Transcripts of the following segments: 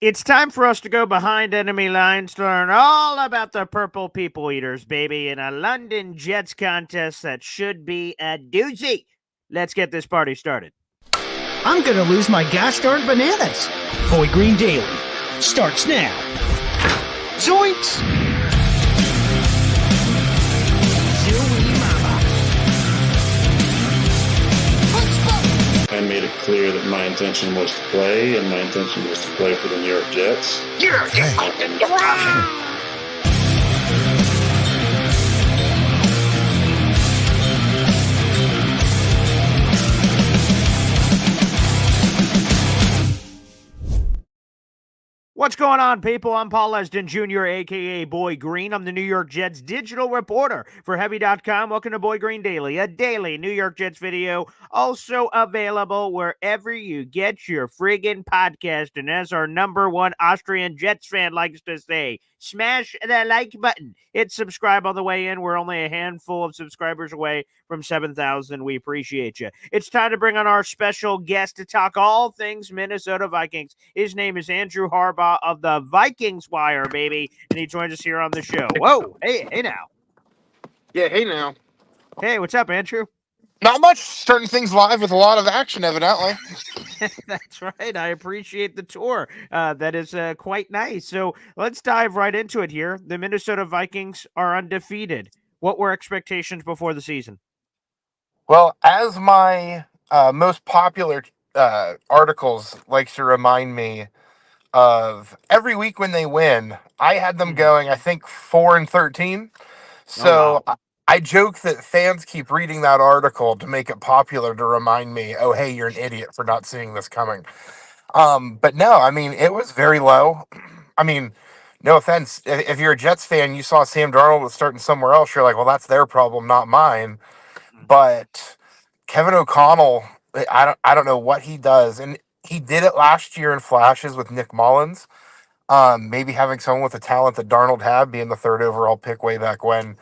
It's time for us to go behind enemy lines to learn all about the Purple People Eaters, baby, in a London Jets contest that should be a doozy. Let's get this party started. I'm gonna lose my gosh darn bananas. Boy Green Daily starts now. Zoinks! I made it clear that my intention was to play, and my intention was to play for the New York Jets. What's going on, people? I'm Paul Lesden Jr., a.k.a. Boy Green. I'm the New York Jets digital reporter for Heavy.com. Welcome to Boy Green Daily, a daily New York Jets video, also available wherever you get your friggin' podcast. And as our number one Austrian Jets fan likes to say, smash the like button. Hit subscribe on the way in. We're only a handful of subscribers away from 7,000. We appreciate you. It's time to bring on our special guest to talk all things Minnesota Vikings. His name is Andrew Harbaugh of the Vikings Wire, baby, and he joins us here on the show. Whoa, hey now. Yeah, hey now. Hey, what's up, Andrew? Not much. Starting things live with a lot of action, evidently. That's right. I appreciate the tour. That is quite nice. So let's dive right into it here. The Minnesota Vikings are undefeated. What were expectations before the season? Well, as my most popular articles likes to remind me of, every week when they win, I had them going, I think, 4-13. So I joke that fans keep reading that article to make it popular to remind me, oh, hey, you're an idiot for not seeing this coming. But no, I mean, it was very low. I mean, no offense. If you're a Jets fan, you saw Sam Darnold was starting somewhere else. You're like, well, that's their problem, not mine. But Kevin O'Connell, I don't know what he does, and he did it last year in flashes with Nick Mullins. Maybe having someone with the talent that Darnold had, being the third overall pick way back when.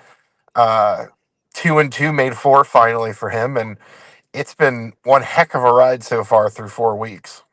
2-2 made four finally for him, and it's been one heck of a ride so far through 4 weeks.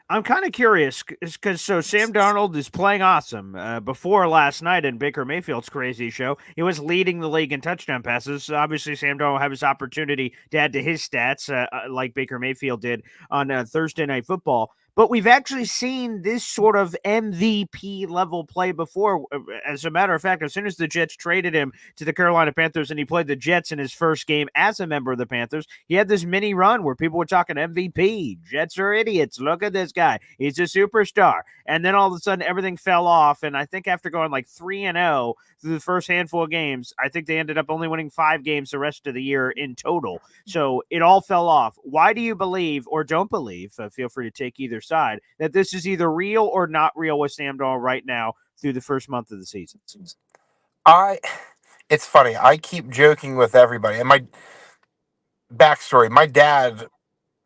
I'm kind of curious because Sam Darnold is playing awesome. Before last night in Baker Mayfield's crazy show, he was leading the league in touchdown passes. Obviously, Sam Darnold will have his opportunity to add to his stats like Baker Mayfield did on Thursday Night Football. But we've actually seen this sort of MVP level play before. As a matter of fact, as soon as the Jets traded him to the Carolina Panthers and he played the Jets in his first game as a member of the Panthers, he had this mini run where people were talking MVP. Jets are idiots. Look at this guy. He's a superstar. And then all of a sudden, everything fell off. And I think after going like 3-0 through the first handful of games, I think they ended up only winning 5 games the rest of the year in total. So it all fell off. Why do you believe or don't believe, feel free to take either side, that this is either real or not real with Sam Darnold right now through the first month of the season? It's funny. I keep joking with everybody. And my backstory, my dad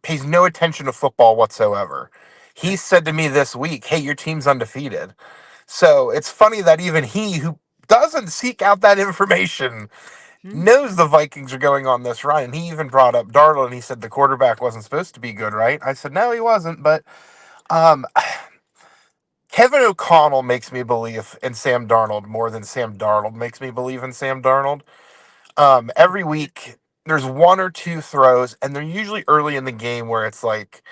pays no attention to football whatsoever. He said to me this week, hey, your team's undefeated. So it's funny that even he, who doesn't seek out that information, knows the Vikings are going on this run. And he even brought up Darnold, and he said the quarterback wasn't supposed to be good, right? I said, no, he wasn't. But Kevin O'Connell makes me believe in Sam Darnold more than Sam Darnold makes me believe in Sam Darnold. Every week, there's one or two throws, and they're usually early in the game where it's like,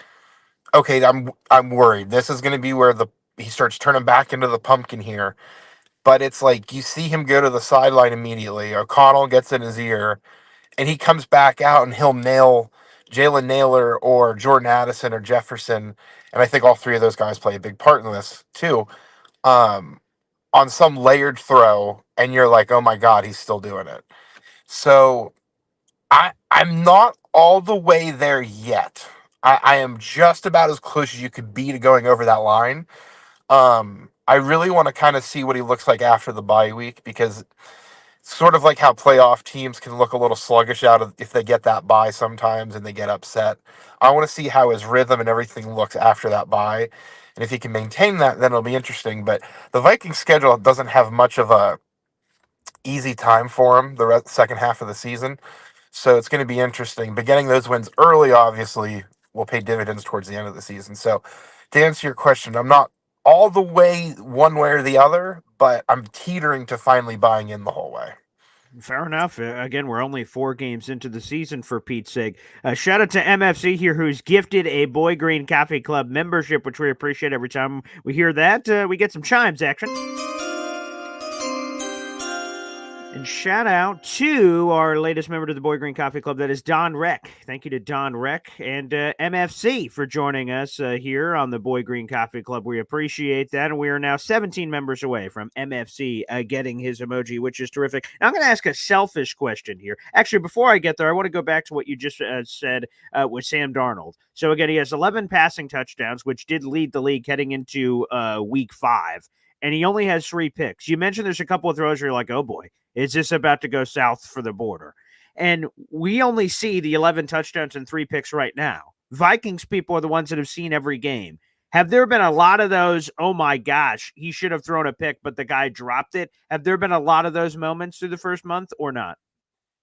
okay, I'm worried. This is going to be where he starts turning back into the pumpkin here. But it's like you see him go to the sideline immediately. O'Connell gets in his ear, and he comes back out, and he'll nail Jalen Naylor or Jordan Addison or Jefferson. And I think all three of those guys play a big part in this too. On some layered throw, and you're like, oh my God, he's still doing it. So I'm not all the way there yet. I am just about as close as you could be to going over that line. I really want to kind of see what he looks like after the bye week, because it's sort of like how playoff teams can look a little sluggish out of if they get that bye sometimes and they get upset. I want to see how his rhythm and everything looks after that bye. And if he can maintain that, then it'll be interesting. But the Vikings schedule doesn't have much of a easy time for him the second half of the season. So it's going to be interesting. But getting those wins early, obviously, will pay dividends towards the end of the season. So to answer your question, I'm not all the way one way or the other, but I'm teetering to finally buying in the whole way. Fair enough. Again, we're only 4 games into the season, for Pete's sake. Shout out to MFC here, who's gifted a Boy Green Coffee Club membership, which we appreciate every time we hear that. We get some chimes action. And shout out to our latest member to the Boy Green Coffee Club, that is Don Reck. Thank you to Don Reck and MFC for joining us here on the Boy Green Coffee Club. We appreciate that. And we are now 17 members away from MFC getting his emoji, which is terrific. Now, I'm going to ask a selfish question here. Actually, before I get there, I want to go back to what you just said with Sam Darnold. So, again, he has 11 passing touchdowns, which did lead the league heading into week 5. And he only has 3 picks. You mentioned there's a couple of throws where you're like, oh boy, is this about to go south for the border? And we only see the 11 touchdowns and 3 picks right now. Vikings people are the ones that have seen every game. Have there been a lot of those, oh my gosh, he should have thrown a pick, but the guy dropped it? Have there been a lot of those moments through the first month or not?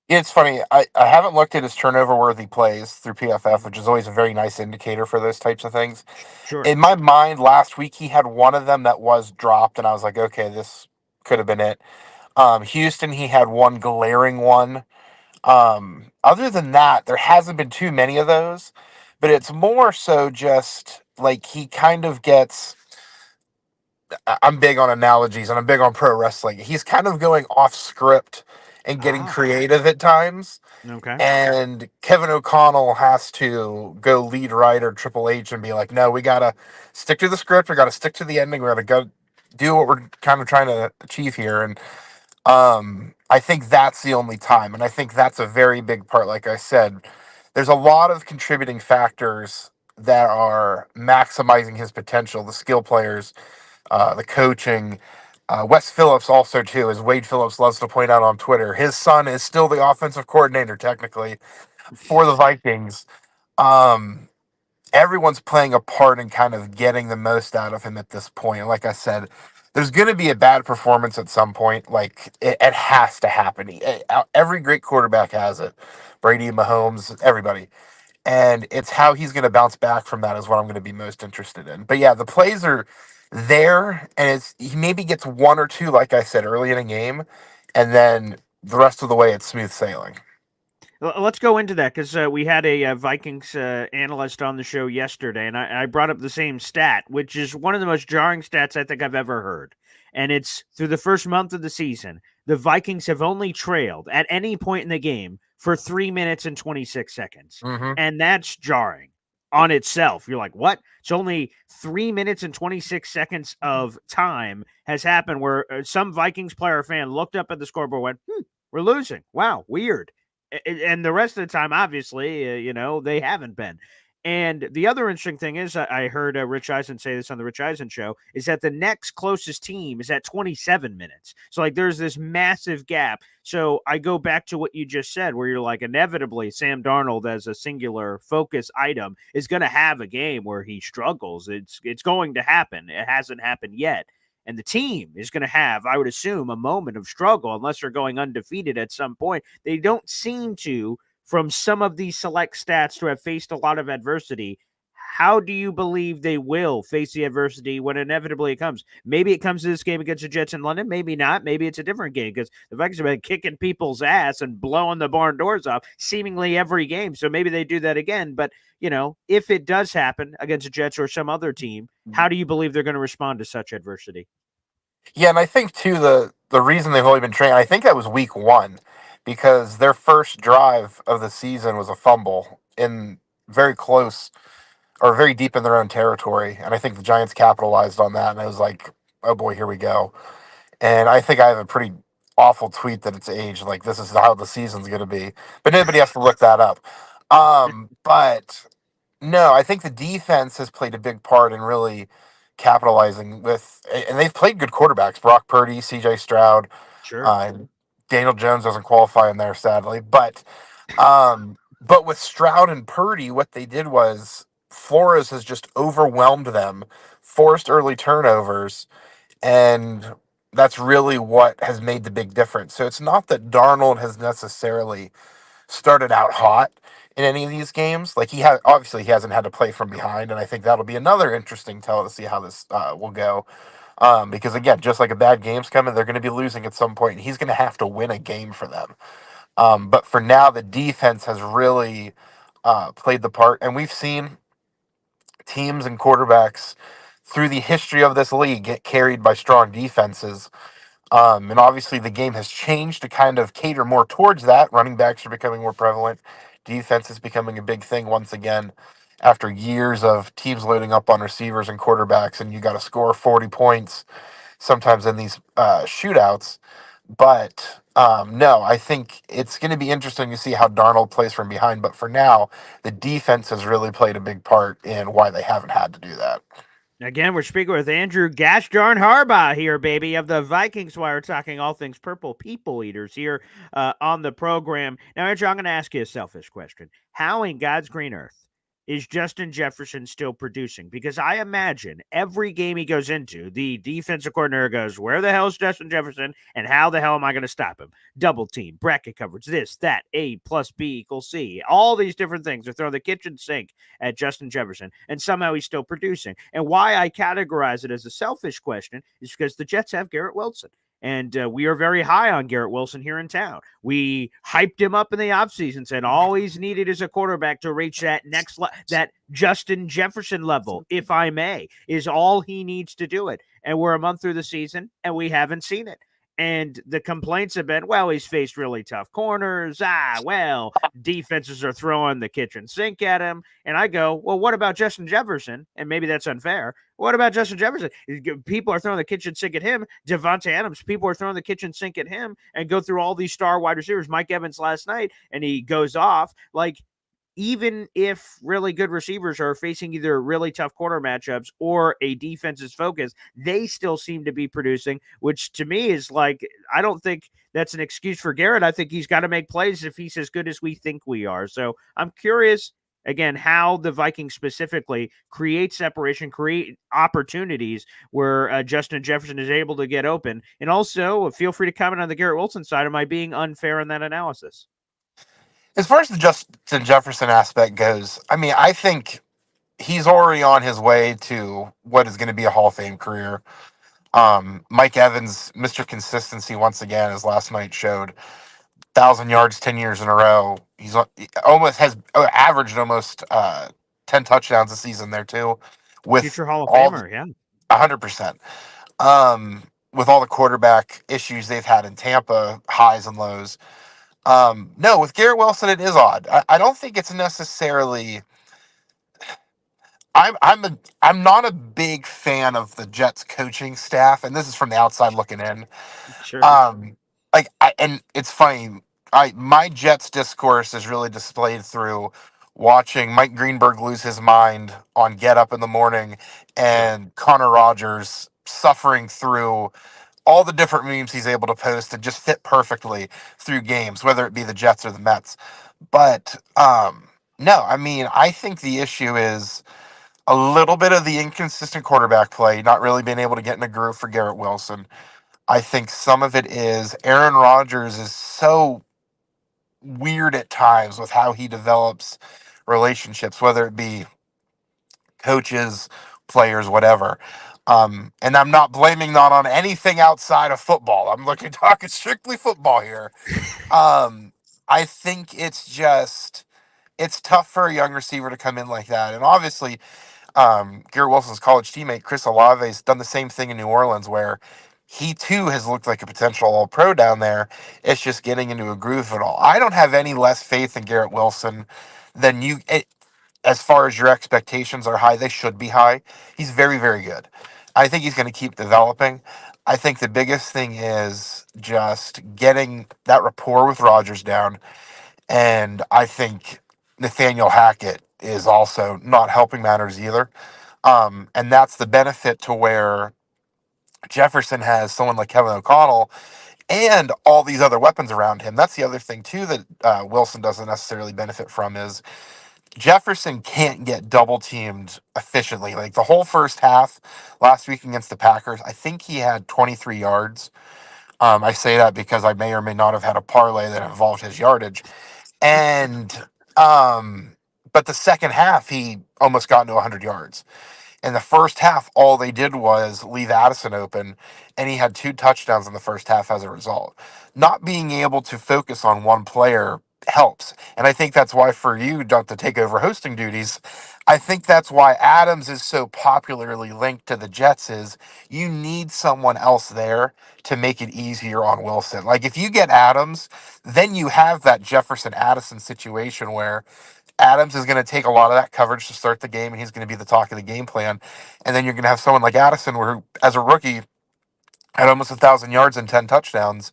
Yeah, it's funny. I haven't looked at his turnover worthy plays through PFF, which is always a very nice indicator for those types of things. Sure. In my mind, last week he had one of them that was dropped, and I was like, okay, this could have been it. Houston, he had one glaring one. Other than that, there hasn't been too many of those, but it's more so just like he kind of gets. I'm big on analogies and I'm big on pro wrestling. He's kind of going off script and getting Ah, creative at times. okay. And Kevin O'Connell has to go lead writer Triple H and be like, no, we got to stick to the script. We got to stick to the ending. We got to go do what we're kind of trying to achieve here. And I think that's the only time. And I think that's a very big part. Like I said, there's a lot of contributing factors that are maximizing his potential. The skill players, the coaching. Wes Phillips also too, as Wade Phillips loves to point out on Twitter. His son is still the offensive coordinator technically for the Vikings. Um, Everyone's playing a part in kind of getting the most out of him at this point. And like I said, there's going to be a bad performance at some point. Like it has to happen. Every great quarterback has it. Brady, Mahomes, everybody. And it's how he's going to bounce back from that is what I'm going to be most interested in. But yeah, the plays are there, and it's he maybe gets one or two, like I said, early in a game, and then the rest of the way it's smooth sailing. Let's go into that because we had a Vikings analyst on the show yesterday, and I brought up the same stat, which is one of the most jarring stats I think I've ever heard. And it's through the first month of the season, the Vikings have only trailed at any point in the game for 3 minutes and 26 seconds. Mm-hmm. And that's jarring on itself. You're like, what? So only 3 minutes and 26 seconds of time has happened where some Vikings player or fan looked up at the scoreboard and went, we're losing. Wow, weird. And the rest of the time, obviously, they haven't been. And the other interesting thing is, I heard Rich Eisen say this on the Rich Eisen show, is that the next closest team is at 27 minutes. So, like, there's this massive gap. So I go back to what you just said, where you're like, inevitably, Sam Darnold as a singular focus item is going to have a game where he struggles. It's going to happen. It hasn't happened yet. And the team is going to have, I would assume, a moment of struggle unless they're going undefeated at some point. They don't seem to, from some of these select stats, to have faced a lot of adversity. How do you believe they will face the adversity when inevitably it comes? Maybe it comes to this game against the Jets in London. Maybe not. Maybe it's a different game because the Vikings have been kicking people's ass and blowing the barn doors off seemingly every game. So maybe they do that again. But, if it does happen against the Jets or some other team, how do you believe they're going to respond to such adversity? Yeah, and I think too the reason they've only been training, I think that was week one, because their first drive of the season was a fumble in very close or very deep in their own territory, and I think the Giants capitalized on that, and I was like, oh boy, here we go. And I think I have a pretty awful tweet that it's aged like this is how the season's going to be, but nobody has to look that up. But no, I think the defense has played a big part in really capitalizing with, and they've played good quarterbacks: Brock Purdy, C.J. Stroud. Sure. Daniel Jones doesn't qualify in there, sadly, but with Stroud and Purdy, what they did was Flores has just overwhelmed them, forced early turnovers, and that's really what has made the big difference. So it's not that Darnold has necessarily started out hot. in any of these games. Like obviously he hasn't had to play from behind, and I think that'll be another interesting tell to see how this will go. Because again, just like a bad game's coming, they're going to be losing at some point, and he's going to have to win a game for them. But for now, the defense has really played the part, and we've seen teams and quarterbacks through the history of this league get carried by strong defenses. And obviously, the game has changed to kind of cater more towards that. Running backs are becoming more prevalent. Defense is becoming a big thing once again after years of teams loading up on receivers and quarterbacks, and you got to score 40 points sometimes in these shootouts. But no, I think it's going to be interesting to see how Darnold plays from behind. But for now, the defense has really played a big part in why they haven't had to do that. Again, we're speaking with Andrew Gosh darn Harbaugh here, baby, of the Vikings Wire, talking all things purple people eaters here on the program. Now, Andrew, I'm going to ask you a selfish question. How in God's green earth is Justin Jefferson still producing? Because I imagine every game he goes into, the defensive coordinator goes, where the hell is Justin Jefferson, and how the hell am I going to stop him? Double team, bracket coverage, this, that, A plus B equals C. All these different things. They're throwing the kitchen sink at Justin Jefferson, and somehow he's still producing. And why I categorize it as a selfish question is because the Jets have Garrett Wilson. And we are very high on Garrett Wilson here in town. We hyped him up in the offseason, said all he's needed is a quarterback to reach that next that Justin Jefferson level, if I may, is all he needs to do it. And we're a month through the season, and we haven't seen it. And the complaints have been, well, he's faced really tough corners. Defenses are throwing the kitchen sink at him. And I go, well, what about Justin Jefferson? And maybe that's unfair. What about Justin Jefferson? People are throwing the kitchen sink at him. Devontae Adams, people are throwing the kitchen sink at him, and go through all these star wide receivers. Mike Evans last night, and he goes off. Like, even if really good receivers are facing either really tough corner matchups or a defense's focus, they still seem to be producing, which to me is like, I don't think that's an excuse for Garrett. I think he's got to make plays if he's as good as we think we are. So I'm curious, again, how the Vikings specifically create separation, create opportunities where Justin Jefferson is able to get open. And also, feel free to comment on the Garrett Wilson side. Am I being unfair in that analysis? As far as the Justin Jefferson aspect goes, I mean, I think he's already on his way to what is going to be a Hall of Fame career. Mike Evans, Mr. Consistency, once again, as last night showed, 1,000 yards 10 years in a row. He almost has averaged almost 10 touchdowns a season there too, with Future Hall of all Famer, yeah. 100%. With all the quarterback issues they've had in Tampa, highs and lows. No, with Garrett Wilson, it is odd. I don't think it's necessarily. I'm not a big fan of the Jets coaching staff, and this is from the outside looking in. Sure. Um, and it's funny. My Jets discourse is really displayed through watching Mike Greenberg lose his mind on Get Up in the Morning, and Connor Rogers suffering through all the different memes he's able to post and just fit perfectly through games, whether it be the Jets or the Mets. But no, I mean, I think the issue is a little bit of the inconsistent quarterback play, not really being able to get in a groove for Garrett Wilson. I think some of it is Aaron Rodgers is so weird at times with how he develops relationships, whether it be coaches, players, whatever. And I'm not blaming that on anything outside of football. I'm looking talking strictly football here. I think it's tough for a young receiver to come in like that. And obviously, Garrett Wilson's college teammate Chris Olave has done the same thing in New Orleans, where he too has looked like a potential All Pro down there. It's just getting into a groove of it all. I don't have any less faith in Garrett Wilson than you. As far as your expectations are high, they should be high. He's very, very good. I think he's going to keep developing. I think the biggest thing is just getting that rapport with Rodgers down. And I think Nathaniel Hackett is also not helping matters either. And that's the benefit to where Jefferson has someone like Kevin O'Connell and all these other weapons around him. That's the other thing too that Wilson doesn't necessarily benefit from is Jefferson can't get double teamed efficiently. Like the whole first half last week against the Packers, I think he had 23 yards. I say that because I may or may not have had a parlay that involved his yardage. And But the second half, he almost got into 100 yards. In the first half, all they did was leave Addison open, and he had 2 touchdowns in the first half as a result. Not being able to focus on one player helps. And I think that's why for you, Doug, to take over hosting duties, I think that's why Adams is so popularly linked to the Jets is you need someone else there to make it easier on Wilson. Like if you get Adams, then you have that Jefferson Addison situation where Adams is going to take a lot of that coverage to start the game, and he's going to be the talk of the game plan. And then you're going to have someone like Addison, who, as a rookie, had almost 1,000 yards and 10 touchdowns.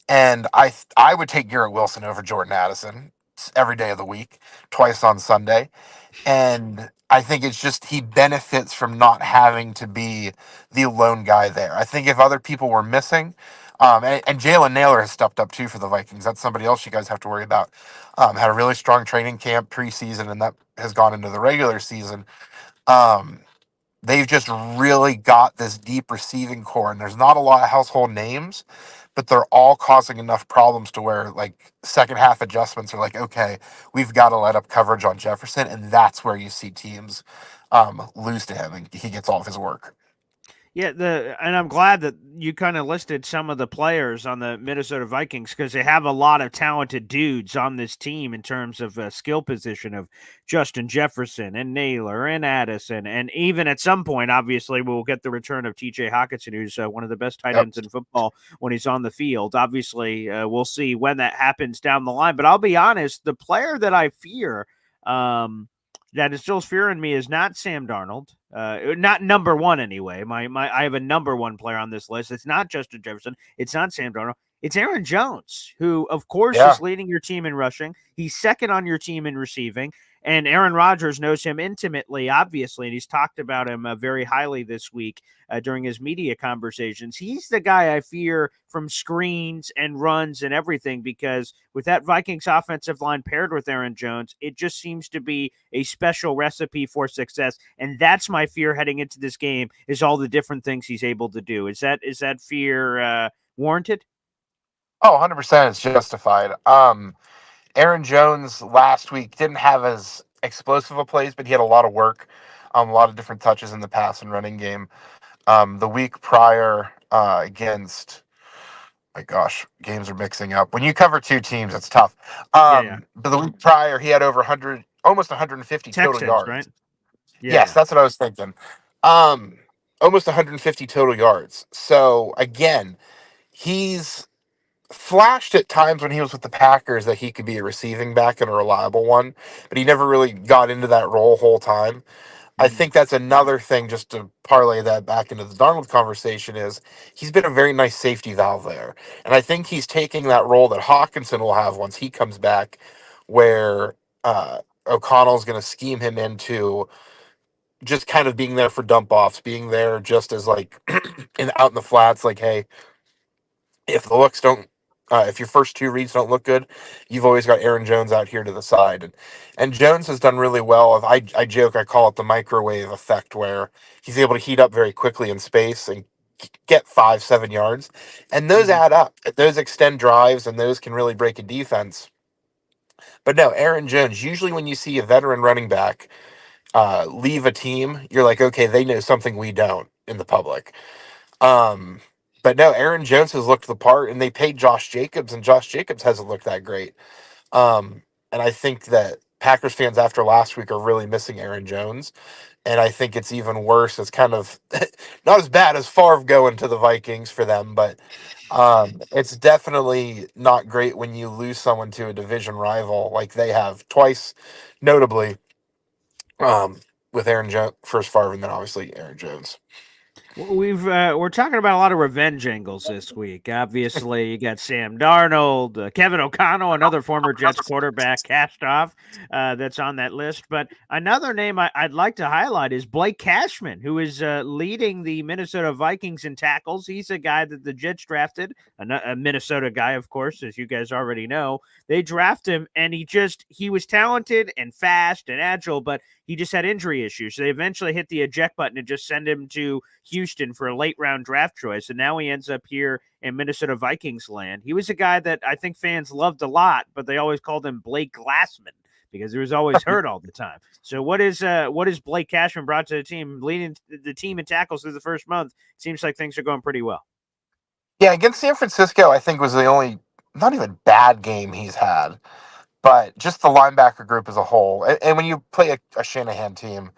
And I would take Garrett Wilson over Jordan Addison every day of the week, twice on Sunday. And I think it's just he benefits from not having to be the lone guy there. I think if other people were missing, and Jalen Naylor has stepped up too for the Vikings. That's somebody else you guys have to worry about. Had a really strong training camp preseason, and that has gone into the regular season. Um, they've just really got this deep receiving core, and there's not a lot of household names, but they're all causing enough problems to where like second half adjustments are like, okay, we've got to let up coverage on Jefferson, and that's where you see teams lose to him, and he gets all of his work. Yeah, and I'm glad that you kind of listed some of the players on the Minnesota Vikings because they have a lot of talented dudes on this team in terms of skill position of Justin Jefferson and Naylor and Addison, and even at some point, obviously, we'll get the return of T.J. Hawkinson, who's one of the best tight Yep. ends in football when he's on the field. Obviously, we'll see when that happens down the line. But I'll be honest, the player that I fear. That instills fear in me is not Sam Darnold, not number one anyway. I have a number one player on this list. It's not Justin Jefferson. It's not Sam Darnold. It's Aaron Jones, who of course Yeah. is leading your team in rushing. He's second on your team in receiving, and Aaron Rodgers knows him intimately, obviously, and he's talked about him very highly this week during his media conversations. He's the guy I fear from screens and runs and everything because with that Vikings offensive line paired with Aaron Jones, it just seems to be a special recipe for success. And that's my fear heading into this game is all the different things he's able to do. Is that fear warranted? Oh, 100% it's justified. Aaron Jones last week didn't have as explosive a plays, but he had a lot of work, a lot of different touches in the pass and running game. The week prior against, my gosh, games are mixing up. When you cover two teams, it's tough. Yeah. But the week prior, he had over 100, almost 150 total Texans, yards. right? Yeah. Yes, that's what I was thinking. Um, Almost 150 total yards. So again, he's flashed at times when he was with the Packers that he could be a receiving back and a reliable one, but he never really got into that role whole time. I Mhm. think that's another thing just to parlay that back into the Darnold conversation is he's been a very nice safety valve there. And I think he's taking that role that Hawkinson will have once he comes back where O'Connell's going to scheme him into just kind of being there for dump offs, being there just as like out in the flats, like, hey, if the looks don't if your first two reads don't look good, you've always got Aaron Jones out here to the side, and Jones has done really well. If I joke, I call it the microwave effect, where he's able to heat up very quickly in space and get 5-7 yards, and those Mhm. add up. Those extend drives, and those can really break a defense. But no, Aaron Jones. Usually, when you see a veteran running back leave a team, you're like, okay, they know something we don't in the public. Um, but no, Aaron Jones has looked the part, and they paid Josh Jacobs, and Josh Jacobs hasn't looked that great. And I think that Packers fans after last week are really missing Aaron Jones, and I think it's even worse. It's kind of not as bad as Favre going to the Vikings for them, but it's definitely not great when you lose someone to a division rival like they have twice, notably um, with Aaron Jones, first Favre, and then obviously Aaron Jones. Well, we're talking about a lot of revenge angles this week. Obviously, you got Sam Darnold, Kevin O'Connell, another former Jets quarterback, cast off. That's on that list. But another name I'd like to highlight is Blake Cashman, who is leading the Minnesota Vikings in tackles. He's a guy that the Jets drafted, a Minnesota guy, of course, as you guys already know. They draft him, and he was talented and fast and agile, but he just had injury issues. So they eventually hit the eject button and just send him to Houston for a late round draft choice. And now he ends up here in Minnesota Vikings land. He was a guy that I think fans loved a lot, but they always called him Blake Glassman because he was always hurt all the time. So what is Blake Cashman brought to the team, leading the team in tackles through the first month? Seems like things are going pretty well. Yeah, against San Francisco, I think was the only not even bad game he's had, but just the linebacker group as a whole. And when you play a Shanahan team,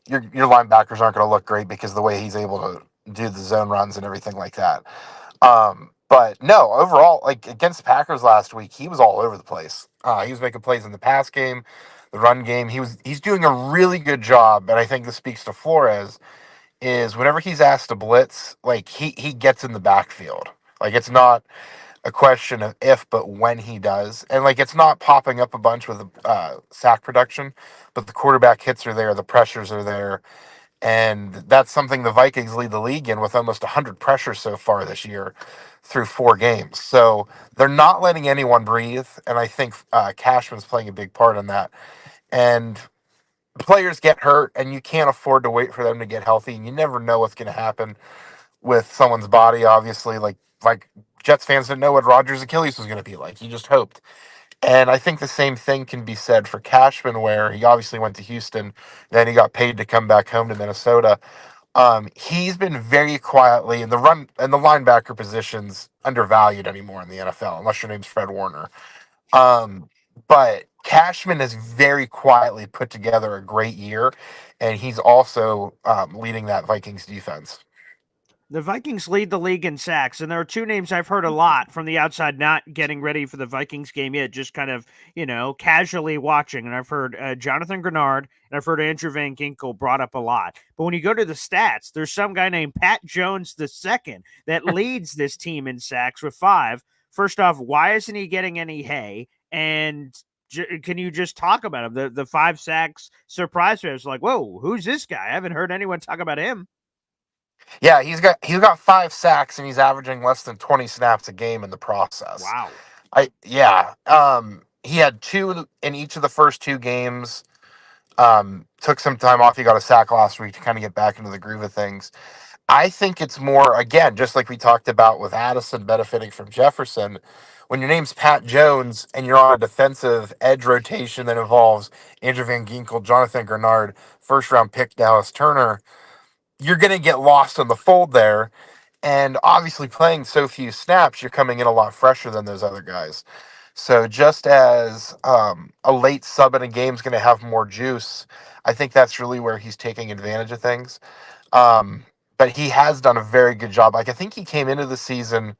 your linebackers aren't going to look great because of the way he's able to do the zone runs and everything like that. But no, overall, like against the Packers last week, he was all over the place. He was making plays in the pass game, the run game. He's doing a really good job, and I think this speaks to Flores. Is whenever he's asked to blitz, like he gets in the backfield. Like it's not a question of if, but when he does, and like it's not popping up a bunch with sack production, but the quarterback hits are there, the pressures are there, and that's something the Vikings lead the league in with almost 100 pressures so far this year through 4 games. So they're not letting anyone breathe, and I think Cashman's playing a big part in that. And players get hurt, and you can't afford to wait for them to get healthy, and you never know what's going to happen with someone's body. Obviously, like Jets fans didn't know what Rodgers' Achilles was going to be like. You just hoped. And I think the same thing can be said for Cashman, where he obviously went to Houston, then he got paid to come back home to Minnesota. He's been very quietly in the run and the linebacker positions undervalued anymore in the NFL, unless your name's Fred Warner. Um, but Cashman has very quietly put together a great year, and he's also leading that Vikings defense. The Vikings lead the league in sacks, and there are two names I've heard a lot from the outside, not getting ready for the Vikings game yet, just kind of, casually watching. And I've heard Jonathan Grenard and I've heard Andrew Van Ginkel brought up a lot. But when you go to the stats, there's some guy named Pat Jones II that leads this team in sacks with 5. First off, why isn't he getting any hay? And can you just talk about him? The 5 sacks surprised me. I was like, whoa, who's this guy? I haven't heard anyone talk about him. Yeah, he's got 5 sacks and he's averaging less than 20 snaps a game in the process. Wow. He had 2 in each of the first 2 games. Took some time off. He got a sack last week to kind of get back into the groove of things. I think it's more, again, just like we talked about with Addison benefiting from Jefferson. When your name's Pat Jones and you're on a defensive edge rotation that involves Andrew Van Ginkel, Jonathan Grenard, first round pick Dallas Turner, you're going to get lost in the fold there. And obviously, playing so few snaps, you're coming in a lot fresher than those other guys. So, just as a late sub in a game is going to have more juice, I think that's really where he's taking advantage of things. But he has done a very good job. Like, I think he came into the season,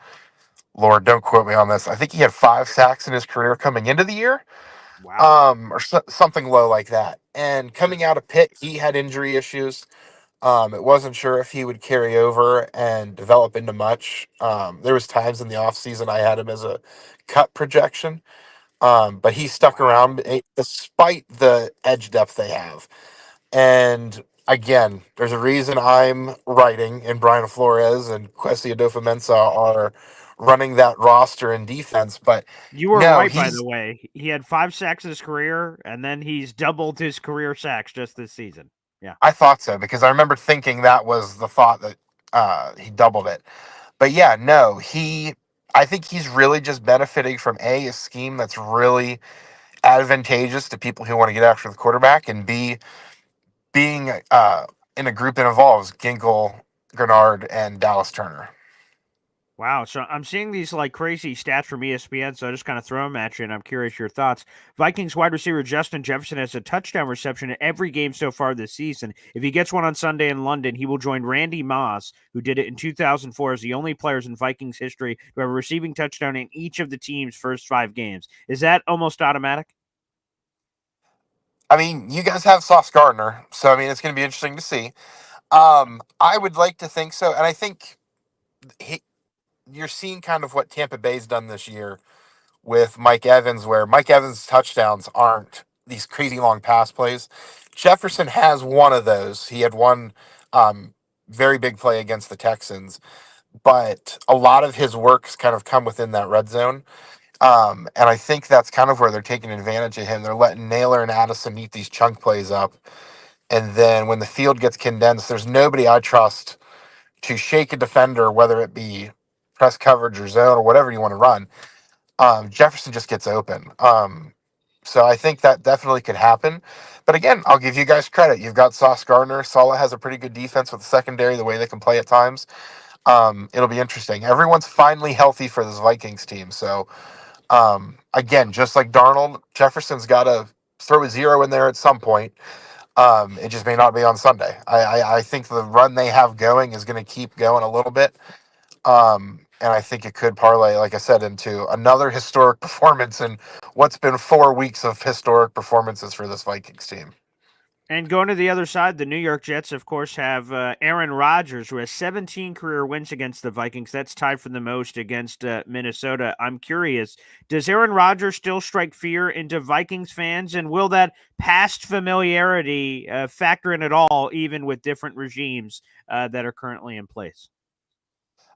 Lord, don't quote me on this. I think he had 5 sacks in his career coming into the year, Wow. or something low like that. And coming out of Pitt, he had injury issues. It wasn't sure if he would carry over and develop into much. There was times in the offseason I had him as a cut projection, but he stuck Wow. around despite the edge depth they have. And again, there's a reason I'm writing and Brian Flores and Kwesi Adofo-Mensah are running that roster and defense. But You were no, right, by the he's way. He had 5 sacks in his career, and then he's doubled his career sacks just this season. Yeah. I thought so because I remember thinking that was the thought that he doubled it. But yeah, no, I think he's really just benefiting from a scheme that's really advantageous to people who want to get after the quarterback, and B, being in a group that involves Ginkle, Grenard, and Dallas Turner. Wow. So I'm seeing these like crazy stats from ESPN, so I just kind of throw them at you, and I'm curious your thoughts. Vikings wide receiver Justin Jefferson has a touchdown reception in every game so far this season. If he gets one on Sunday in London, he will join Randy Moss, who did it in 2004 as the only players in Vikings history to have a receiving touchdown in each of the team's first 5 games. Is that almost automatic? I mean, you guys have Sauce Gardner, so I mean, it's going to be interesting to see. I would like to think so, and I think you're seeing kind of what Tampa Bay's done this year with Mike Evans, where Mike Evans' touchdowns aren't these crazy long pass plays. Jefferson has one of those. He had one very big play against the Texans, but a lot of his work's kind of come within that red zone. And I think that's kind of where they're taking advantage of him. They're letting Naylor and Addison eat these chunk plays up. And then when the field gets condensed, there's nobody I trust to shake a defender, whether it be press coverage or zone or whatever you want to run. Jefferson just gets open. So I think that definitely could happen. But again, I'll give you guys credit. You've got Sauce Gardner. Sala has a pretty good defense with the secondary, the way they can play at times. It'll be interesting. Everyone's finally healthy for this Vikings team. So again, just like Darnold, Jefferson's got to throw a zero in there at some point. It just may not be on Sunday. I think the run they have going is going to keep going a little bit. And I think it could parlay, like I said, into another historic performance in what's been 4 weeks of historic performances for this Vikings team. And going to the other side, the New York Jets, of course, have Aaron Rodgers, who has 17 career wins against the Vikings. That's tied for the most against Minnesota. I'm curious, does Aaron Rodgers still strike fear into Vikings fans? And will that past familiarity factor in at all, even with different regimes that are currently in place?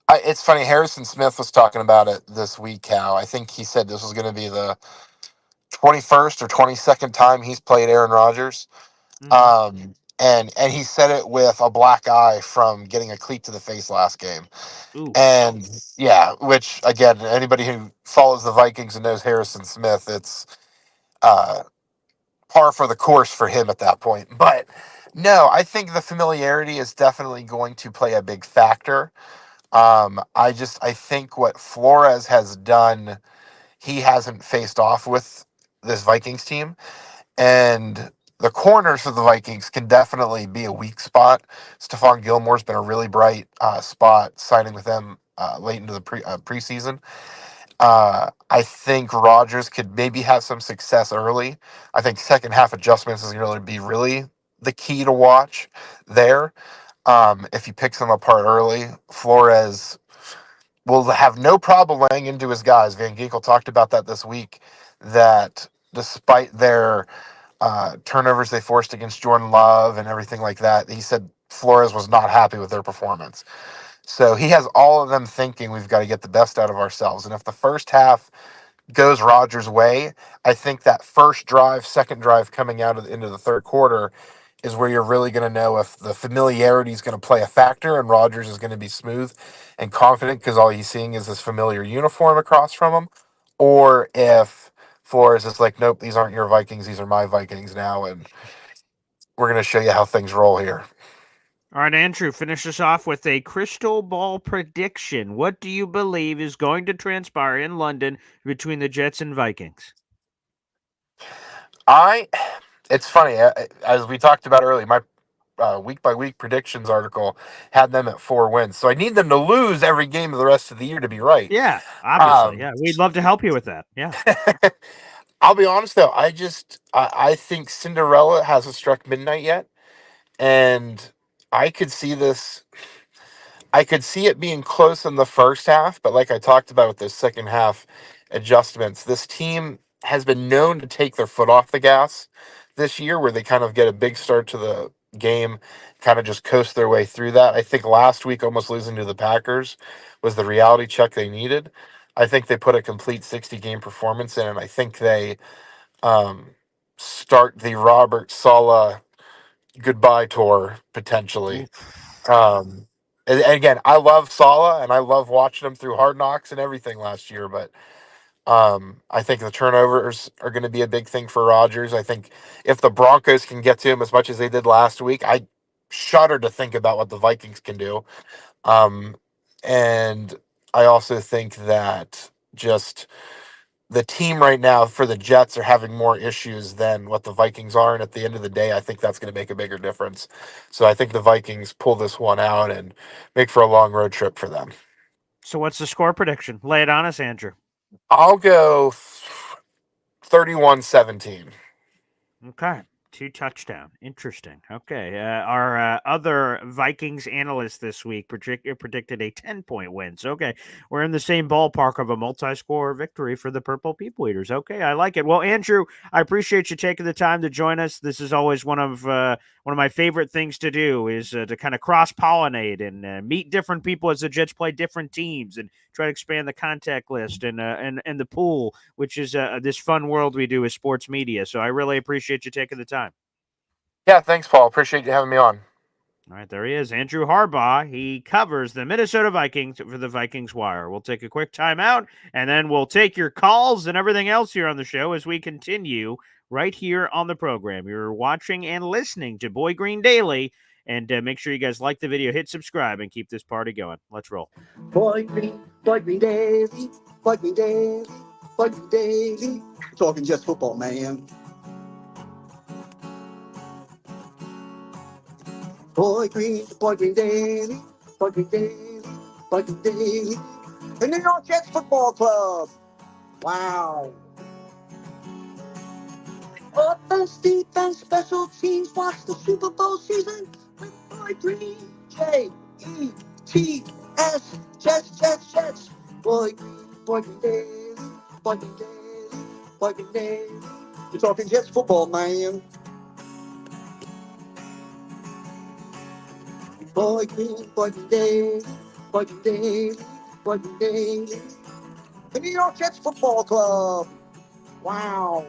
It's funny. Harrison Smith was talking about it this week. How I think he said this was going to be the 21st or 22nd time he's played Aaron Rodgers. Mm-hmm. And he said it with a black eye from getting a cleat to the face last game. Oof. And yeah, which again, anybody who follows the Vikings and knows Harrison Smith, it's uh, par for the course for him at that point. But no, I think the familiarity is definitely going to play a big factor. I think what Flores has done, he hasn't faced off with this Vikings team, and the corners for the Vikings can definitely be a weak spot. Stephon Gilmore's been a really bright spot signing with them late into the preseason. I think Rodgers could maybe have some success early. I think second half adjustments is going to be really the key to watch there. If he picks them apart early, Flores will have no problem laying into his guys. Van Ginkel talked about that this week, that despite their turnovers they forced against Jordan Love and everything like that, he said Flores was not happy with their performance. So he has all of them thinking we've got to get the best out of ourselves. And if the first half goes Rodgers' way, I think that first drive, second drive coming out into the third quarter is where you're really going to know if the familiarity is going to play a factor and Rodgers is going to be smooth and confident because all he's seeing is this familiar uniform across from him, or if Flores is like, nope, these aren't your Vikings, these are my Vikings now, and we're going to show you how things roll here. All right, Andrew, finish us off with a crystal ball prediction. What do you believe is going to transpire in London between the Jets and Vikings? I, it's funny, as we talked about earlier, my week by week predictions article had them at 4 wins. So I need them to lose every game of the rest of the year to be right. Yeah, obviously. Um, Yeah, we'd love to help you with that. Yeah. I'll be honest though, I think Cinderella hasn't struck midnight yet, and I could see this. I could see it being close in the first half, but like I talked about with the second half adjustments, this team has been known to take their foot off the gas this year, where they kind of get a big start to the game, kind of just coast their way through that. I think last week, almost losing to the Packers was the reality check they needed. I think they put a complete 60 game performance in, and I think they um, start the Robert Sala goodbye tour potentially. Oof. And again, I love Sala and I love watching him through Hard Knocks and everything last year, but I think the turnovers are going to be a big thing for Rodgers. I think if the Broncos can get to him as much as they did last week, I shudder to think about what the Vikings can do. Um, and I also think that just the team right now for the Jets are having more issues than what the Vikings are. And at the end of the day, I think that's going to make a bigger difference. So I think the Vikings pull this one out and make for a long road trip for them. So, what's the score prediction? Lay it on us, Andrew. I'll go 31-17. Okay. 2 touchdown. Interesting. Okay. Our other Vikings analyst this week predicted a 10-point win. So, okay. We're in the same ballpark of a multi score victory for the Purple People Eaters. Okay. I like it. Well, Andrew, I appreciate you taking the time to join us. This is always one of my favorite things to do is to kind of cross pollinate and meet different people as the Jets play different teams and try to expand the contact list and the pool, which is this fun world we do with sports media. So I really appreciate you taking the time. Yeah, thanks, Paul. Appreciate you having me on. All right, there he is, Andrew Harbaugh. He covers the Minnesota Vikings for the Vikings Wire. We'll take a quick timeout, and then we'll take your calls and everything else here on the show as we continue right here on the program. You're watching and listening to Boy Green Daily, and make sure you guys like the video, hit subscribe, and keep this party going. Let's roll. Boy Green Daily, Boy Green Daily, Boy Green Daily. Talking just football, man. Boy Green Daily, Boy Green Daily, Boy Green Daily. The New York Jets Football Club. Wow. Offense, defense, special teams. Watch the Super Bowl season with Boy Green. Jets, Jets. Boy Green Daily, Boy Green Daily, Boy Green Daily. You're talking Jets football, man. Boy Green Daily, Boy Green Daily, Boy Green Daily. The New York Jets Football Club. Wow.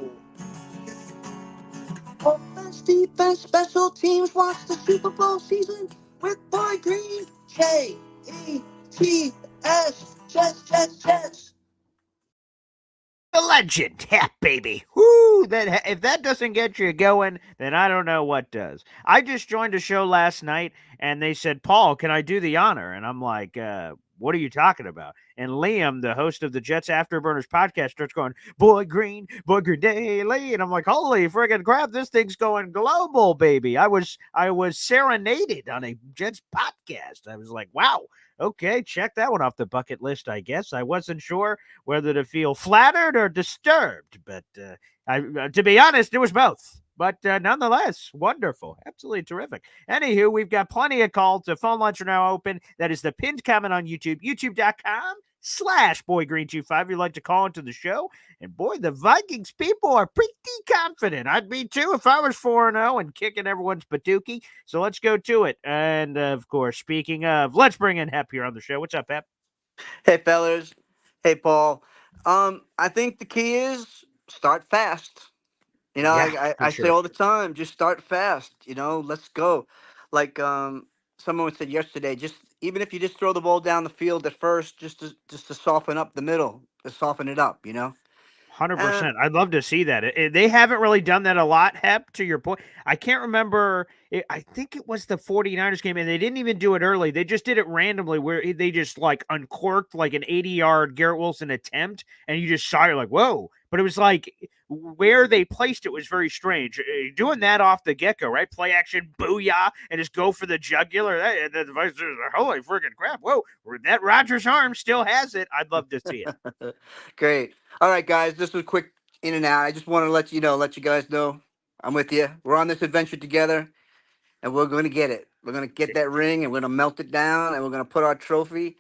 Offense, defense, special teams. Watch the Super Bowl season with Boy Green. Jets. The legend, yeah, baby. Whoo! That if that doesn't get you going, then I don't know what does. I just joined a show last night, and they said, "Paul, can I do the honor?" And I'm like, "What are you talking about?" And Liam, the host of the Jets Afterburners podcast, starts going, Boy Green Daily," and I'm like, "Holy friggin' crap! This thing's going global, baby!" I was serenaded on a Jets podcast. I was like, "Wow." Okay, check that one off the bucket list, I guess. I wasn't sure whether to feel flattered or disturbed. But to be honest, it was both. But nonetheless, wonderful. Absolutely terrific. Anywho, we've got plenty of calls. The phone lines are now open. That is the pinned comment on YouTube, youtube.com/boygreen25. If you'd like to call into the show. And boy, the Vikings people are pretty confident. I'd be too if I was 4-0 and kicking everyone's badookie. So let's go to it. And of course, speaking of, let's bring in Hep here on the show. What's up, Hep? Hey, fellas. Hey, Paul. I think the key is start fast. You know, Yeah, I for say sure. all the time, just start fast. You know, let's go. Like someone said yesterday, just even if you just throw the ball down the field at first, just to soften up the middle, to soften it up. You know. Uh, 100%. I'd love to see that. They haven't really done that a lot, Hep, to your point. I can't remember. I think it was the 49ers game, and they didn't even do it early. They just did it randomly where they just like uncorked like an 80-yard Garrett Wilson attempt, and you just saw it like, whoa. But it was like where they placed it was very strange. Doing that off the get go, right? Play action, booyah, and just go for the jugular. The device is holy freaking crap. Whoa, that Rodgers arm still has it. I'd love to see it. Great. All right, guys. This was quick in and out. I just want to let you guys know I'm with you. We're on this adventure together, and we're going to get it. We're going to get that ring, and we're going to melt it down, and we're going to put our trophy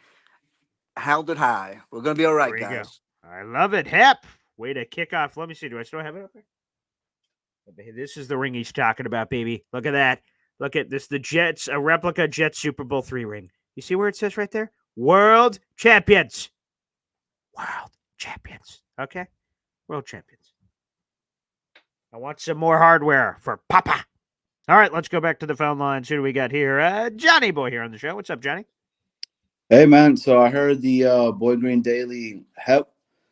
held it high. We're going to be all right, There you go. guys. I love it. Hep. Way to kick off. Let me see. Do I still have it up there? This is the ring he's talking about, baby. Look at that. Look at this. The Jets, a replica Jets Super Bowl III ring. You see where it says right there? World champions. World champions. Okay? World champions. I want some more hardware for Papa. All right, let's go back to the phone lines. Who do we got here? Johnny Boy here on the show. What's up, Johnny? Hey man, so I heard the Boy Green Daily Hep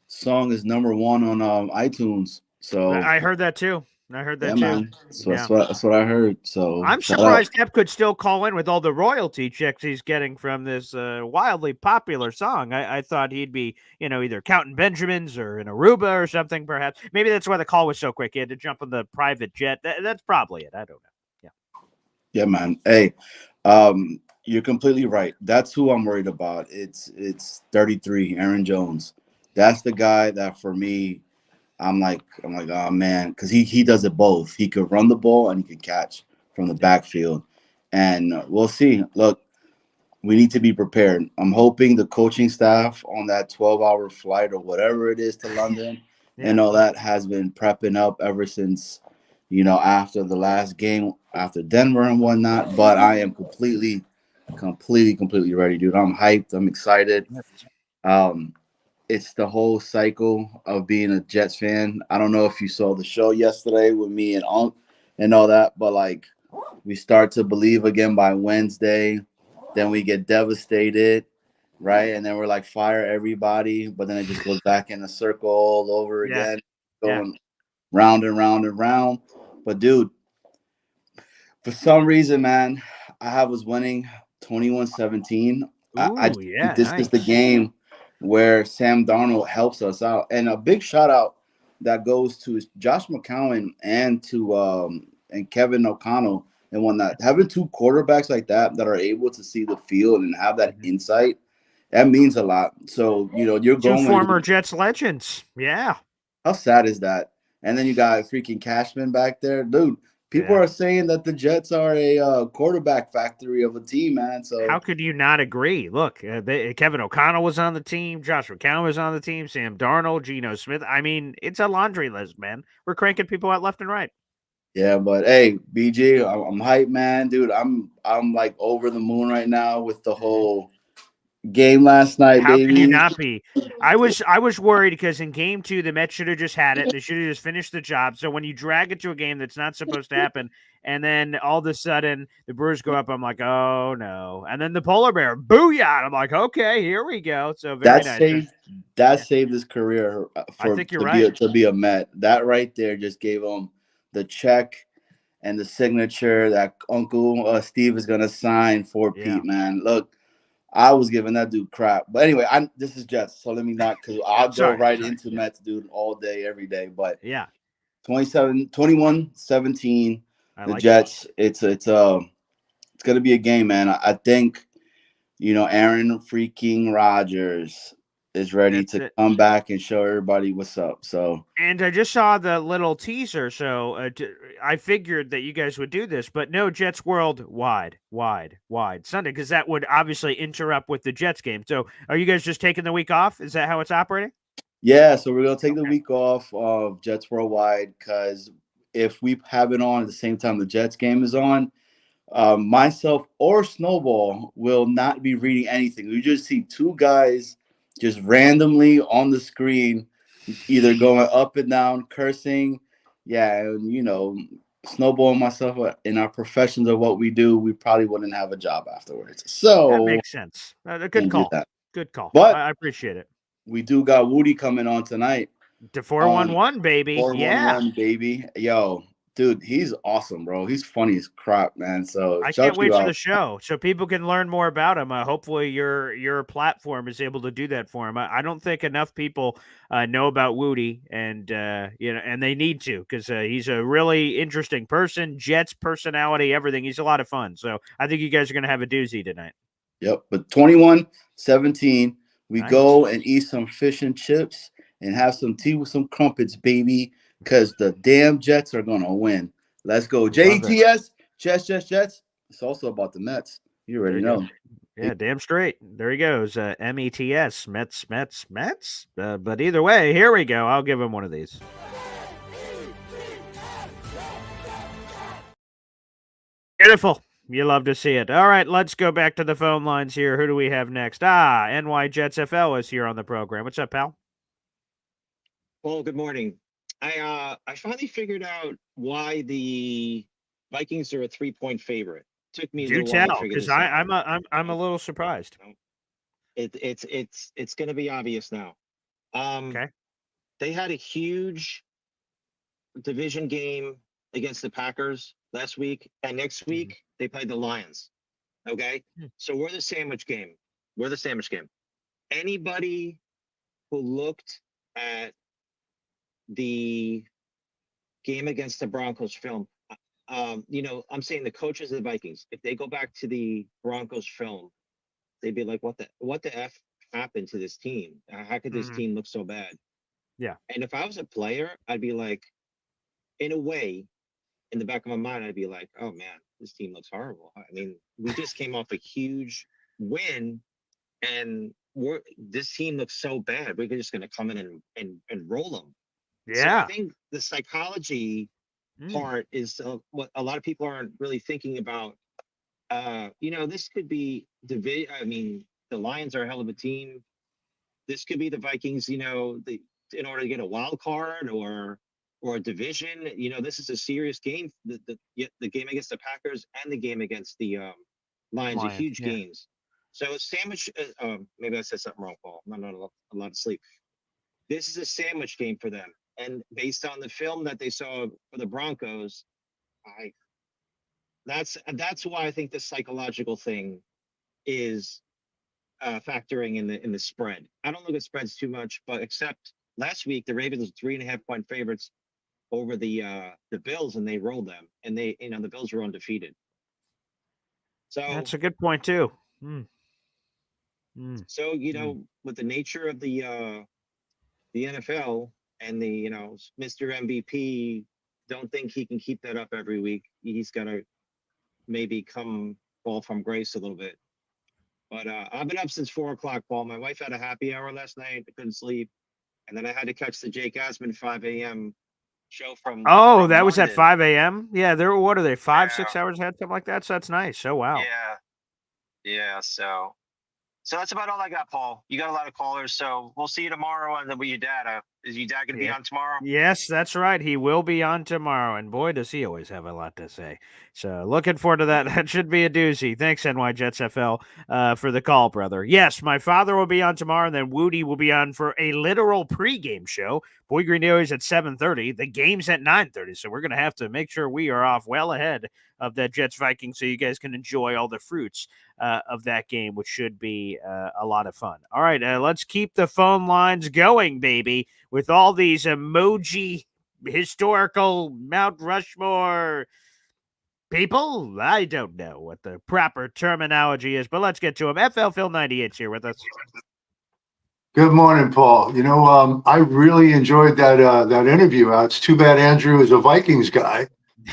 song is #1 on iTunes. So I heard that too. I heard yeah, that too. man, so Yeah. that's what I heard. So I'm shout out. surprised Hep could still call in with all the royalty checks he's getting from this wildly popular song. I thought he'd be, either counting Benjamins or in Aruba or something, perhaps. Maybe that's why the call was so quick. He had to jump on the private jet. That's probably it. I don't know. Yeah. Yeah, man. Hey, you're completely right. That's who I'm worried about. It's 33, Aaron Jones. That's the guy that for me, I'm like, oh man, because he does it both. He could run the ball and he could catch from the backfield, and we'll see. Look, we need to be prepared. I'm hoping the coaching staff on that 12-hour flight or whatever it is to London Yeah. and all that has been prepping up ever since, after the last game, after Denver and whatnot. But I am completely ready, dude. I'm hyped. I'm excited. Um, it's the whole cycle of being a Jets fan. I don't know if you saw the show yesterday with me and Unc and all that, but like We start to believe again by Wednesday. Then we get devastated, right? And then we're like, fire everybody. But then it just goes back in a circle all over Yeah. again, Yeah. going round and round and round. But dude, for some reason, man, I have us winning 21-17. I Ooh, just think yeah, this is the nice. game where Sam Darnold helps us out. And a big shout out that goes to Josh McCown and to and Kevin O'Connell and whatnot. Having two quarterbacks like that are able to see the field and have that Mhm. insight, that means a lot. So, you're Two going, former Jets legends. Yeah. how sad is that? And then you got freaking Cashman back there, dude. People Yeah. are saying that the Jets are a quarterback factory of a team, man. How So could you not agree? Look, Kevin O'Connell was on the team. Josh McCown was on the team. Sam Darnold, Geno Smith. I mean, it's a laundry list, man. We're cranking people out left and right. yeah, but hey, BG, I'm hyped, man, dude. I'm like over the moon right now with the Mhm. whole game last night, How could you baby. not be? I was worried because in game two, the Mets should have just had it. They should have just finished the job. So when you drag it to a game that's not supposed to happen, and then all of a sudden the Brewers go up, I'm like, oh no. And then the polar bear, booyah! I'm like, okay, here we go. So very That nice. saved that Yeah, saved his career I for think you're to be right. a Met. That right there just gave him the check and the signature that Uncle Steve is gonna sign for Yeah, Pete. Man, look, I was giving that dude crap, but anyway, this is Jets, so let me not because yeah. I'll go Sorry, right sorry. into Yeah, Mets, dude, all day, every day. But yeah. 21-17, I the like it. Jets. It's gonna be a game, man. I think Aaron freaking Rodgers is ready That's to it. come back and show everybody what's up. So And I just saw the little teaser, so I figured that you guys would do this, but no Jets World wide Sunday because that would obviously interrupt with the Jets game. So, are you guys just taking the week off? Is that how it's operating? yeah, so we're gonna take the Okay. week off of Jets Worldwide because if we have it on at the same time the Jets game is on, myself or Snowball will not be reading anything. We just see two guys just randomly on the screen, either going up and down, cursing. Yeah, and Snowball and myself in our professions of what we do, we probably wouldn't have a job afterwards. That So makes sense. A good can't do call. that. Good call. But I appreciate it. we do got Woody coming on tonight To on 411, baby. Yeah. 411, baby. Yo, dude, he's awesome, bro. He's funny as crap, man. So I can't shout you wait for out. the show so people can learn more about him. Hopefully, your platform is able to do that for him. I don't think enough people know about Woody, and and they need to because he's a really interesting person. Jets personality, everything. He's a lot of fun. So I think you guys are going to have a doozy tonight. Yep. But 21-17, we Nice. go and eat some fish and chips and have some tea with some crumpets, baby, because the damn Jets are going to win. Let's go. Love it. JETS, Jets, Jets, Jets. It's also about the Mets. You There already you go. know. Yeah, damn straight. There he goes. METS, Mets, Mets, Mets. But either way, here we go. I'll give him one of these. Beautiful. You love to see it. All right, let's go back to the phone lines here. Who do we have next? NY Jets FL is here on the program. What's up, pal? Well, good morning. I finally figured out why the Vikings are a 3-point favorite. Took me a Do little while to tell, figure because this out. I'm a No, little surprised. no. It's going to be obvious now. Um, Okay. they had a huge division game against the Packers last week, and next Mhm. week they played the Lions. Okay, Hmm. so we're the sandwich game. We're the sandwich game. Anybody who looked at the game against the Broncos film. I'm saying the coaches of the Vikings, if they go back to the Broncos film, they'd be like, what the F happened to this team? How could this Mhm. team look so bad? Yeah. And if I was a player, I'd be like, in a way, in the back of my mind, I'd be like, oh man, this team looks horrible. I mean, we just came off a huge win and this team looks so bad. We're just gonna come in and roll them. So I Yeah. think the psychology Mm. part is what a lot of people aren't really thinking about. This could be I mean, the Lions are a hell of a team. This could be the Vikings. In order to get a wild card, or or a division. You know, this is a serious game. The game against the Packers and the game against the Lions are huge Yeah. games. So a sandwich. Maybe I said something wrong, Paul. I'm not a lot of sleep. This is a sandwich game for them, and based on the film that they saw for the Broncos, I that's why I think the psychological thing is factoring in the spread. I don't look at spreads too much, but except last week the Ravens were 3.5-point favorites over the Bills, and they rolled them, and the Bills were undefeated. So That's a good point too. Mm. So with the nature of the NFL and the Mr. MVP, don't think he can keep that up every week. He's got to maybe fall from grace a little bit. But I've been up since 4 o'clock, Paul. My wife had a happy hour last night. I couldn't sleep, and then I had to catch the Jake Asman 5 a.m. show from. Oh, that London. was at 5 a.m. Yeah, what are they? 5-6 Yeah. hours ahead, something like that. So that's nice. Oh wow. Yeah. So that's about all I got, Paul. You got a lot of callers, so we'll see you tomorrow. And then with your dad, is your dad going to be on tomorrow? Yes, that's right. He will be on tomorrow, and boy, does he always have a lot to say. So looking forward to that. That should be a doozy. Thanks, NY Jets FL, for the call, brother. Yes, my father will be on tomorrow, and then Woody will be on for a literal pregame show. Boy Green Daily is at 7:30. The game's at 9:30, so we're going to have to make sure we are off well ahead of that Jets Vikings so you guys can enjoy all the fruits of that game, which should be a lot of fun. All right, let's keep the phone lines going, baby, with all these emoji historical Mount Rushmore people. I don't know what the proper terminology is, but let's get to them. FL Phil 98's here with us. Good morning, Paul. I really enjoyed that interview. It's too bad Andrew is a Vikings guy.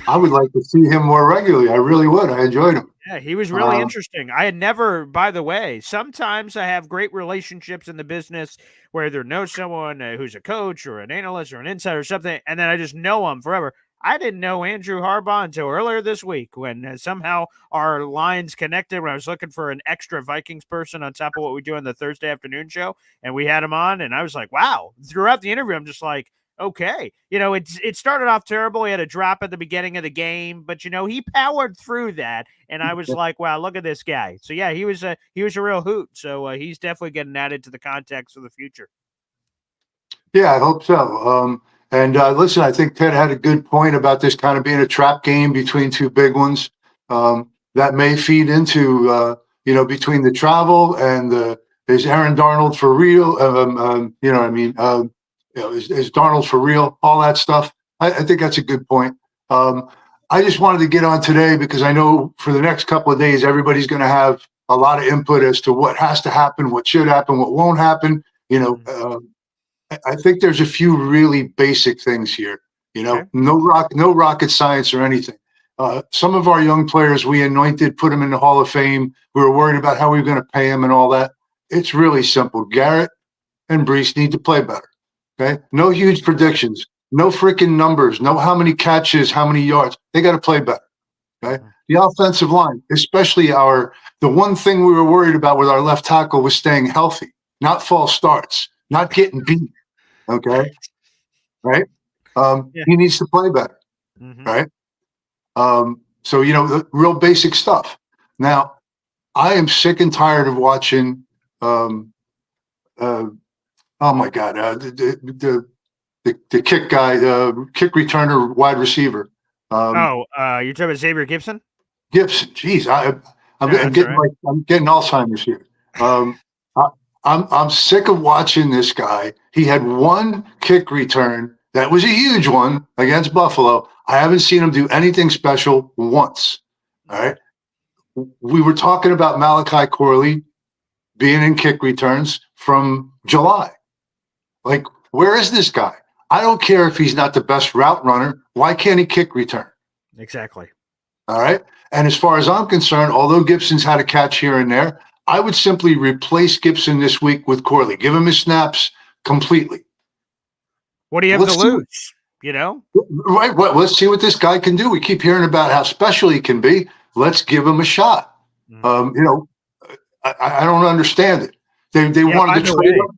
I would like to see him more regularly. I really would. I enjoyed him. Yeah, he was really interesting. I had never, by the way, sometimes I have great relationships in the business where there know someone who's a coach or an analyst or an insider or something, and then I just know them forever. I didn't know Andrew Harbaugh until earlier this week when somehow our lines connected when I was looking for an extra Vikings person on top of what we do on the Thursday afternoon show, and we had him on, and I was like, wow. Throughout the interview, I'm just like, okay. It started off terrible. He had a drop at the beginning of the game, but he powered through that, and I was like, wow, look at this guy. So yeah, he was a real hoot. So he's definitely getting added to the context of the future. Yeah, I hope so. And listen, I think Ted had a good point about this kind of being a trap game between two big ones. That may feed into between the travel and is Aaron Darnold for real? Is Darnold for real? All that stuff. I think that's a good point. I just wanted to get on today because I know for the next couple of days, everybody's going to have a lot of input as to what has to happen, what should happen, what won't happen. I think there's a few really basic things here. Okay. No rocket science or anything. Some of our young players we anointed, put them in the Hall of Fame. We were worried about how we were going to pay them and all that. It's really simple. Garrett and Brees need to play better. Okay. No huge predictions. No freaking numbers. No how many catches, how many yards. They got to play better. Okay. The offensive line, especially the one thing we were worried about with our left tackle was staying healthy, not false starts, not getting beat. Okay. Right. He needs to play better. Mm-hmm. Right. So, the real basic stuff. Now, I am sick and tired of watching, oh my God, the kick guy, the kick returner, wide receiver. You're talking about Xavier Gibson? Gibson. Geez, I'm getting right. I'm getting Alzheimer's here. I'm sick of watching this guy. He had one kick return that was a huge one against Buffalo. I haven't seen him do anything special once. All right. We were talking about Malachi Corley being in kick returns from July. Like, where is this guy? I don't care if he's not the best route runner. Why can't he kick return? Exactly. All right. And as far as I'm concerned, although Gibson's had a catch here and there, I would simply replace Gibson this week with Corley. Give him his snaps completely. What do you have to lose? Right. Well, let's see what this guy can do. We keep hearing about how special he can be. Let's give him a shot. Mm-hmm. I don't understand it. They wanted to trade him.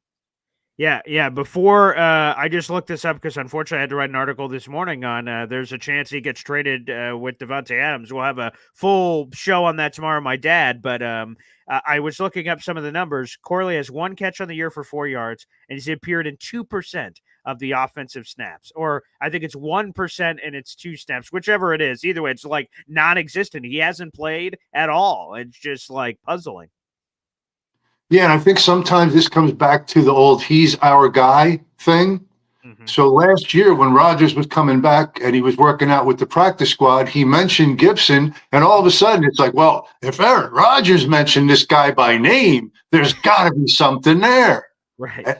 Yeah. Before I just looked this up because unfortunately I had to write an article this morning on there's a chance he gets traded with Devontae Adams. We'll have a full show on that tomorrow, my dad. But I was looking up some of the numbers. Corley has 1 catch on the year for 4 yards, and he's appeared in 2% of the offensive snaps. Or I think it's 1% and it's 2 snaps, whichever it is. Either way, it's like non-existent. He hasn't played at all. It's just like puzzling. Yeah, and I think sometimes this comes back to the old "he's our guy" thing. Mm-hmm. So last year, when Rodgers was coming back and he was working out with the practice squad, he mentioned Gibson, and all of a sudden it's like, well, if Aaron Rodgers mentioned this guy by name, there's got to be something there, Right.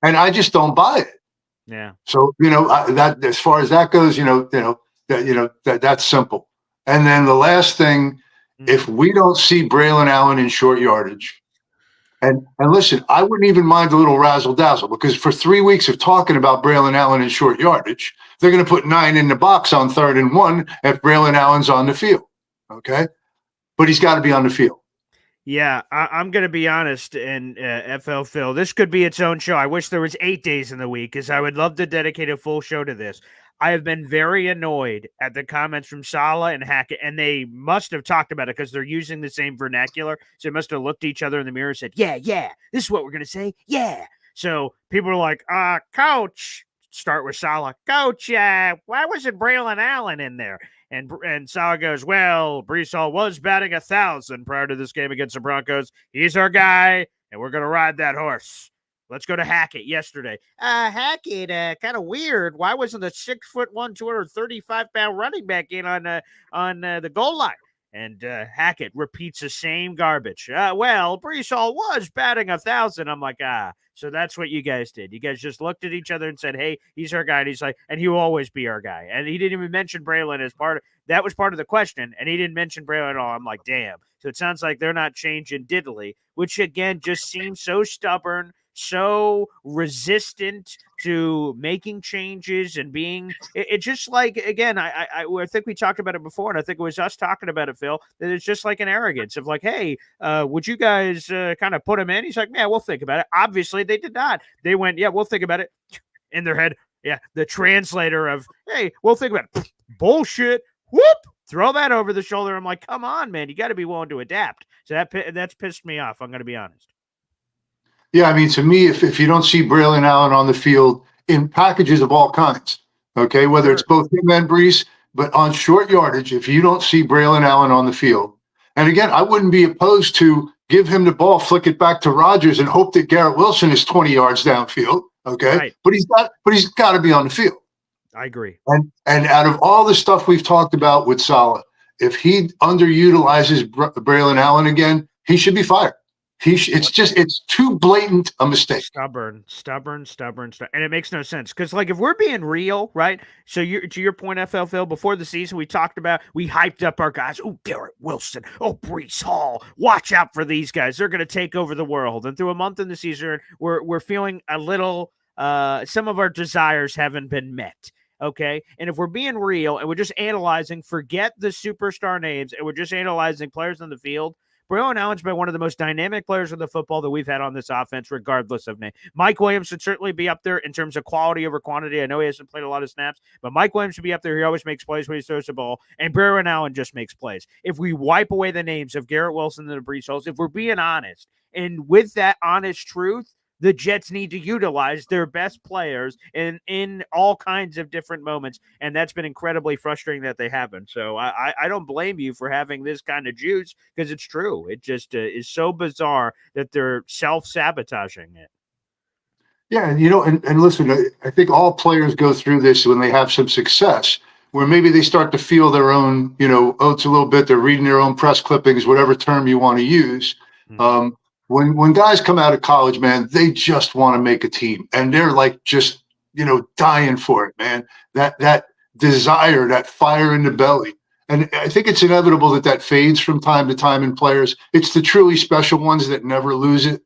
and I just don't buy it. Yeah. So that as far as that goes, that's simple. And then the last thing, if we don't see Braylon Allen in short yardage. And listen, I wouldn't even mind a little razzle dazzle because for 3 weeks of talking about Braylon Allen in short yardage, they're going to put 9 in the box on 3rd and 1 if Braylon Allen's on the field. Okay. But he's got to be on the field. Yeah, I'm going to be honest, and FL Phil, this could be its own show. I wish there was 8 days in the week because I would love to dedicate a full show to this. I have been very annoyed at the comments from Saleh and Hackett, and they must have talked about it because they're using the same vernacular. So they must have looked at each other in the mirror and said, yeah, this is what we're going to say. Yeah. So people are like, Coach, start with Saleh. Coach, why wasn't Braylon Allen in there? And Saleh goes, well, Brees Hall was batting 1,000 prior to this game against the Broncos. He's our guy, and we're going to ride that horse. Let's go to Hackett yesterday. Hackett, kind of weird. Why wasn't the 6'1", 235-pound running back in on the goal line? And Hackett repeats the same garbage. Well, Brees Hall was batting 1,000. I'm like, so that's what you guys did. You guys just looked at each other and said, hey, he's our guy. And he's like, and he will always be our guy. And he didn't even mention Braylon as part of that was part of the question. And he didn't mention Braylon at all. I'm like, damn. So it sounds like they're not changing diddly, which again just seems so stubborn, so resistant to making changes and being it just like again I think we talked about it before and I think it was us talking about it, Phil, that it's just like an arrogance of like, hey, would you guys kind of put him in? He's like, yeah, we'll think about it. Obviously they did not. They went, yeah, we'll think about it. In their head, yeah, the translator of, hey, we'll think about it. Bullshit. Whoop, throw that over the shoulder. I'm like, come on, man, you got to be willing to adapt. So that's pissed me off, I'm going to be honest. Yeah, I mean, to me, if you don't see Braylon Allen on the field in packages of all kinds, okay, whether it's both him and Brees, but on short yardage, if you don't see Braylon Allen on the field, and again, I wouldn't be opposed to give him the ball, flick it back to Rodgers, and hope that Garrett Wilson is 20 yards downfield, okay? Right. But he's got to be on the field. I agree. And out of all the stuff we've talked about with Saleh, if he underutilizes Braylon Allen again, he should be fired. It's too blatant a mistake. Stubborn, and it makes no sense because, like, if we're being real, right? So, to your point, FFL, before the season, we hyped up our guys. Oh, Garrett Wilson. Oh, Brees Hall. Watch out for these guys. They're going to take over the world. And through a month in the season, we're feeling a little. Some of our desires haven't been met. Okay, and if we're being real and we're just analyzing, forget the superstar names, and we're just analyzing players on the field. Braylon Allen's been one of the most dynamic players of the football that we've had on this offense, regardless of name. Mike Williams should certainly be up there in terms of quality over quantity. I know he hasn't played a lot of snaps, but Mike Williams should be up there. He always makes plays when he throws the ball, and Braylon Allen just makes plays. If we wipe away the names of Garrett Wilson and the Brees Halls, if we're being honest, and with that honest truth, the Jets need to utilize their best players in all kinds of different moments, and that's been incredibly frustrating that they haven't. So I don't blame you for having this kind of juice because it's true. It just is so bizarre that they're self-sabotaging it. Yeah, and listen, I think all players go through this when they have some success, where maybe they start to feel their own, oats a little bit. They're reading their own press clippings, whatever term you want to use. Mm-hmm. When guys come out of college, man, they just want to make a team, and they're like just dying for it, man. That desire, that fire in the belly, and I think it's inevitable that fades from time to time in players. It's the truly special ones that never lose it.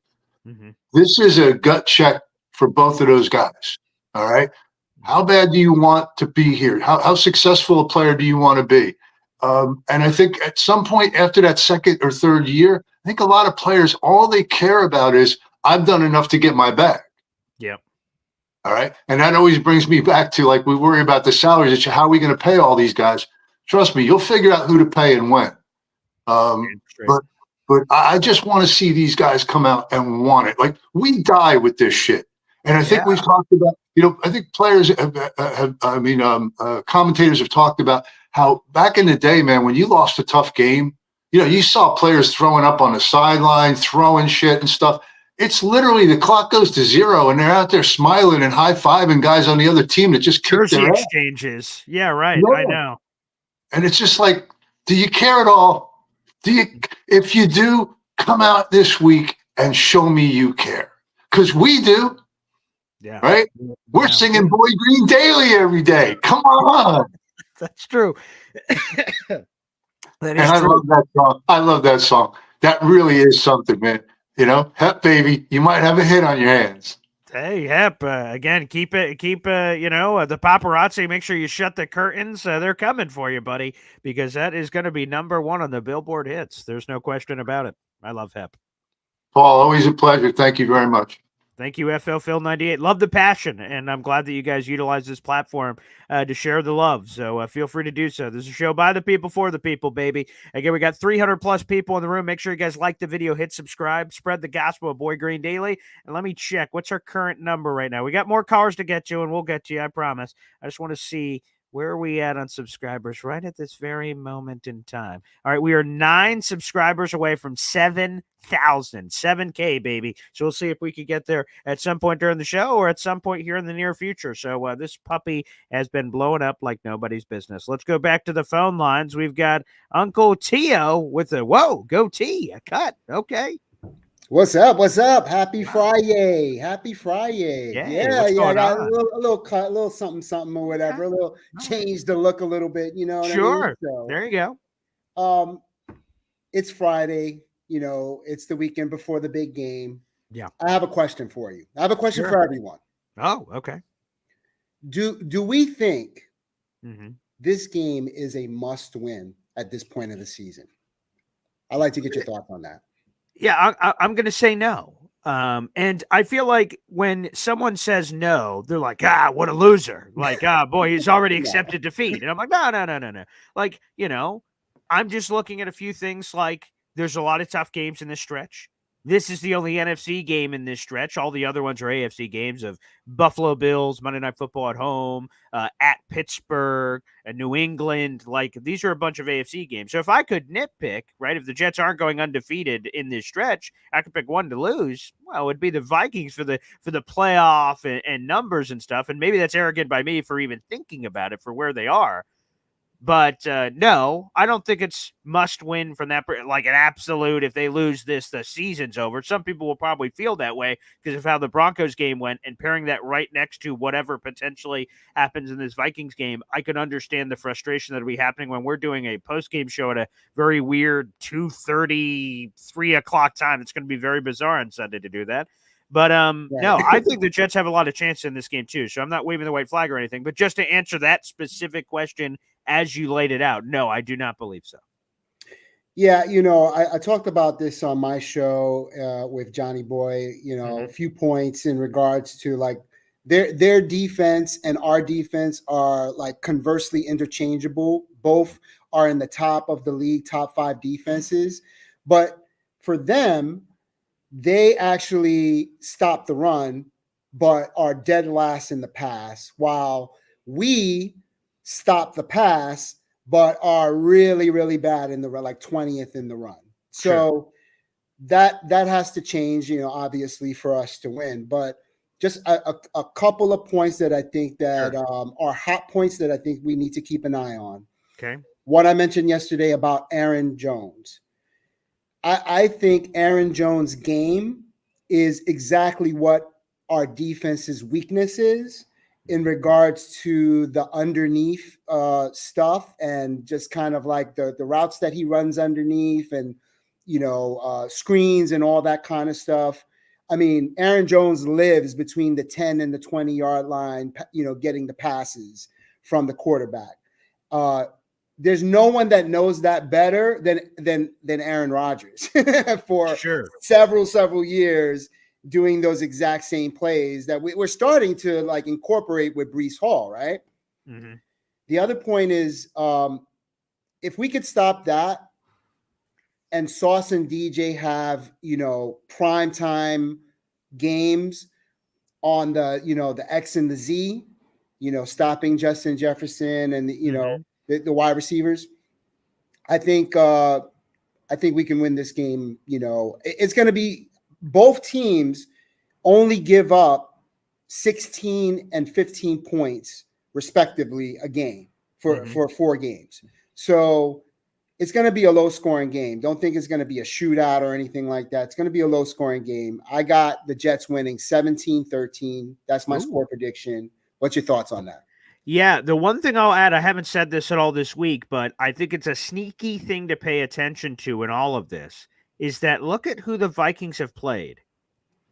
Mm-hmm. This is a gut check for both of those guys. All right, how bad do you want to be here? How successful a player do you want to be? And I think at some point after that second or third year, I think a lot of players, all they care about is, I've done enough to get my bag. Yep. All right. And that always brings me back to, like, we worry about the salaries. How are we going to pay all these guys? Trust me, you'll figure out who to pay and when. But I just want to see these guys come out and want it. Like, we die with this shit. And I think we've talked about, I think players commentators have talked about how back in the day, man, when you lost a tough game, you saw players throwing up on the sideline, throwing shit and stuff. It's literally the clock goes to zero and they're out there smiling and high-fiving guys on the other team that just kicked Jersey their ass. exchanges. Yeah, right. Yeah. I know. And it's just like, do you care at all? If you do, come out this week and show me you care. Because we do. Yeah. Right? We're singing Boy Green Daily every day. Come on. That's true. And I love that song. I love that song. That really is something, man. Hep, baby, you might have a hit on your hands. Hey, Hep, again, keep the paparazzi, make sure you shut the curtains. They're coming for you, buddy, because that is going to be #1 on the Billboard hits. There's no question about it. I love Hep. Paul, always a pleasure. Thank you very much. Thank you, FL Phil 98. Love the passion, and I'm glad that you guys utilize this platform to share the love. So feel free to do so. This is a show by the people for the people, baby. Again, we got 300 plus people in the room. Make sure you guys like the video, hit subscribe, spread the gospel of Boy Green Daily. And let me check. What's our current number right now? We got more callers to get to, and we'll get to you, I promise. I just want to see where are we at on subscribers right at this very moment in time. All right, we are 9 subscribers away from 7,000, 7K, baby. So we'll see if we could get there at some point during the show or at some point here in the near future. So this puppy has been blowing up like nobody's business. Let's go back to the phone lines. We've got Uncle Tio with a, goatee, a cut. Okay. What's up? What's up? Happy Friday. Happy Friday. Yeah, I got a little cut, a little something or whatever, a little change the look a little bit, you know what I mean? So, there you go. It's Friday, it's the weekend before the big game. Yeah. I have a question for you. I have a question for everyone. Oh, okay. Do we think this game is a must win at this point of the season? I'd like to get your thoughts on that. Yeah, I'm going to say no. And I feel like when someone says no, they're like, what a loser. Like, boy, he's already accepted defeat. And I'm like, no. Like, I'm just looking at a few things like there's a lot of tough games in this stretch. This is the only NFC game in this stretch. All the other ones are AFC games of Buffalo Bills, Monday Night Football at home, at Pittsburgh, and New England. Like, these are a bunch of AFC games. So if I could nitpick, right, if the Jets aren't going undefeated in this stretch, I could pick one to lose. Well, it would be the Vikings for the playoff and numbers and stuff. And maybe that's arrogant by me for even thinking about it for where they are. But no, I don't think it's must win from that, like an absolute. If they lose this, the season's over. Some people will probably feel that way because of how the Broncos game went, and pairing that right next to whatever potentially happens in this Vikings game, I could understand the frustration that will be happening when we're doing a post-game show at a very weird 2:30, 3 o'clock time. It's going to be very bizarre on Sunday to do that. But no, I think the Jets have a lot of chance in this game too. So I'm not waving the white flag or anything. But just to answer that specific question as you laid it out, no, I do not believe so. Yeah, I talked about this on my show with Johnny Boy, a few points in regards to like their defense and our defense are like conversely interchangeable. Both are in the top of the league, top 5 defenses. But for them, they actually stop the run, but are dead last in the pass, while we stop the pass, but are really, really bad in the run, like 20th in the run. So that has to change, obviously for us to win. But just a couple of points that I think that are hot points that I think we need to keep an eye on. Okay. What I mentioned yesterday about Aaron Jones. I think Aaron Jones' game is exactly what our defense's weakness is in regards to the underneath stuff and just kind of like the routes that he runs underneath and, screens and all that kind of stuff. I mean, Aaron Jones lives between the 10 and the 20-yard line, getting the passes from the quarterback. There's no one that knows that better than Aaron Rodgers for several years. doing those exact same plays that we're starting to like incorporate with Brees Hall, right? Mm-hmm. The other point is if we could stop that and Sauce and DJ have, prime time games on the X and the Z, stopping Justin Jefferson and Mm-hmm. the wide receivers. I think we can win this game. It's going to be both teams only give up 16 and 15 points respectively a game for Mm-hmm. 4 games. So it's going to be a low scoring game. Don't think it's going to be a shootout or anything like that. It's going to be a low scoring game. I got the Jets winning 17-13. That's my score prediction. What's your thoughts on that? Yeah, the one thing I'll add, I haven't said this at all this week, but I think it's a sneaky thing to pay attention to in all of this, is that look at who the Vikings have played.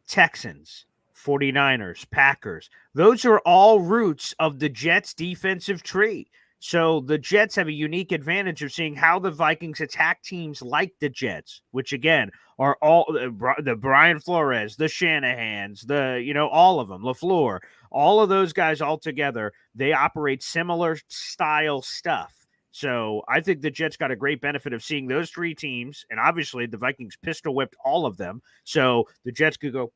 Texans, 49ers, Packers. Those are all roots of the Jets' defensive tree. So the Jets have a unique advantage of seeing how the Vikings attack teams like the Jets, which again are all the Brian Flores, the Shanahans, all of them, LaFleur, all of those guys all together. They operate similar style stuff. So I think the Jets got a great benefit of seeing those 3 teams, and obviously the Vikings pistol whipped all of them. So the Jets could go,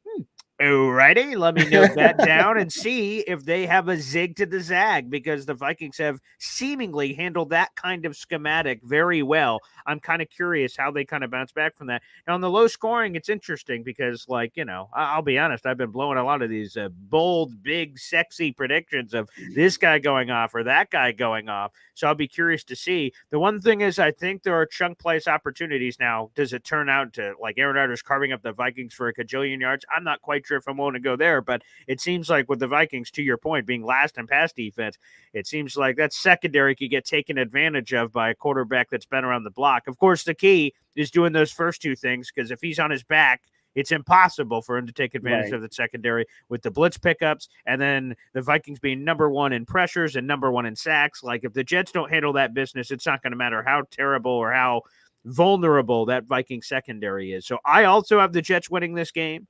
alrighty, let me note that down and see if they have a zig to the zag, because the Vikings have seemingly handled that kind of schematic very well. I'm kind of curious how they kind of bounce back from that. Now, on the low scoring, it's interesting because, I'll be honest, I've been blowing a lot of these bold, big, sexy predictions of this guy going off or that guy going off. So I'll be curious to see. The one thing is, I think there are chunk place opportunities now. Does it turn out to like Aaron Rodgers carving up the Vikings for a cajillion yards? I'm not quite sure if I'm willing to go there, but it seems like with the Vikings, to your point, being last in pass defense, it seems like that secondary could get taken advantage of by a quarterback that's been around the block. Of course, the key is doing those first 2 things, because if he's on his back, it's impossible for him to take advantage of the secondary with the blitz pickups, and then the Vikings being number 1 in pressures and number 1 in sacks. Like, if the Jets don't handle that business, it's not going to matter how terrible or how vulnerable that Viking secondary is. So I also have the Jets winning this game.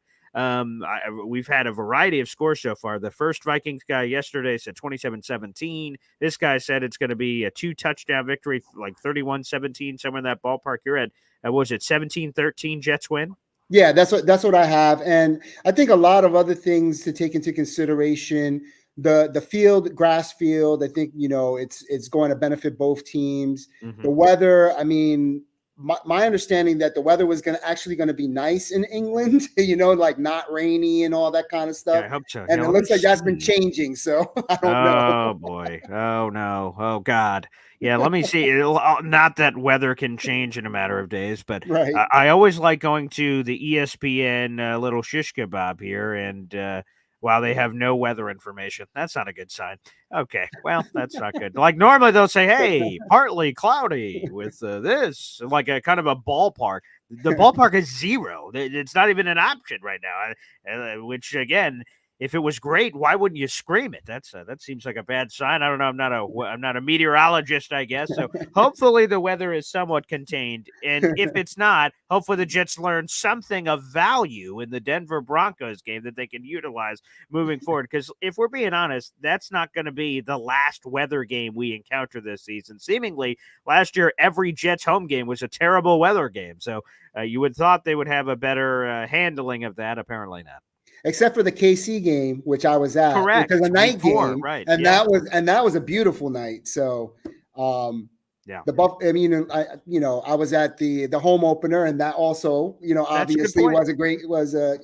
We've had a variety of scores so far. The first Vikings guy yesterday said 27-17. This guy said it's going to be a 2-touchdown victory, like 31-17, somewhere in that ballpark. You're at, was it 17-13 Jets win? Yeah, that's what I have. And I think a lot of other things to take into consideration. The field, grass field, I think, it's going to benefit both teams. Mm-hmm. The weather, I mean, my understanding that the weather was going to be nice in England, like not rainy and all that kind of stuff. Yeah, I hope so. And it looks like that's been changing. So I don't know. Oh boy. Oh no. Oh God. Yeah, let me see. Not that weather can change in a matter of days, but right. I always like going to the ESPN little shish kebab here, and while they have no weather information, that's not a good sign. Okay, well, that's not good. Like normally they'll say, "Hey, partly cloudy with this," like a kind of a ballpark. The ballpark is 0. It's not even an option right now, which again, if it was great, why wouldn't you scream it? That seems like a bad sign. I don't know. I'm not a meteorologist, I guess. So hopefully the weather is somewhat contained. And if it's not, hopefully the Jets learn something of value in the Denver Broncos game that they can utilize moving forward. Because if we're being honest, that's not going to be the last weather game we encounter this season. Seemingly last year, every Jets home game was a terrible weather game. So you would thought they would have a better handling of that. Apparently not. Except for the KC game, which I was at, correct, which was a night game, right? And that was a beautiful night. So, yeah, I was at the home opener, and that also, obviously was a great weather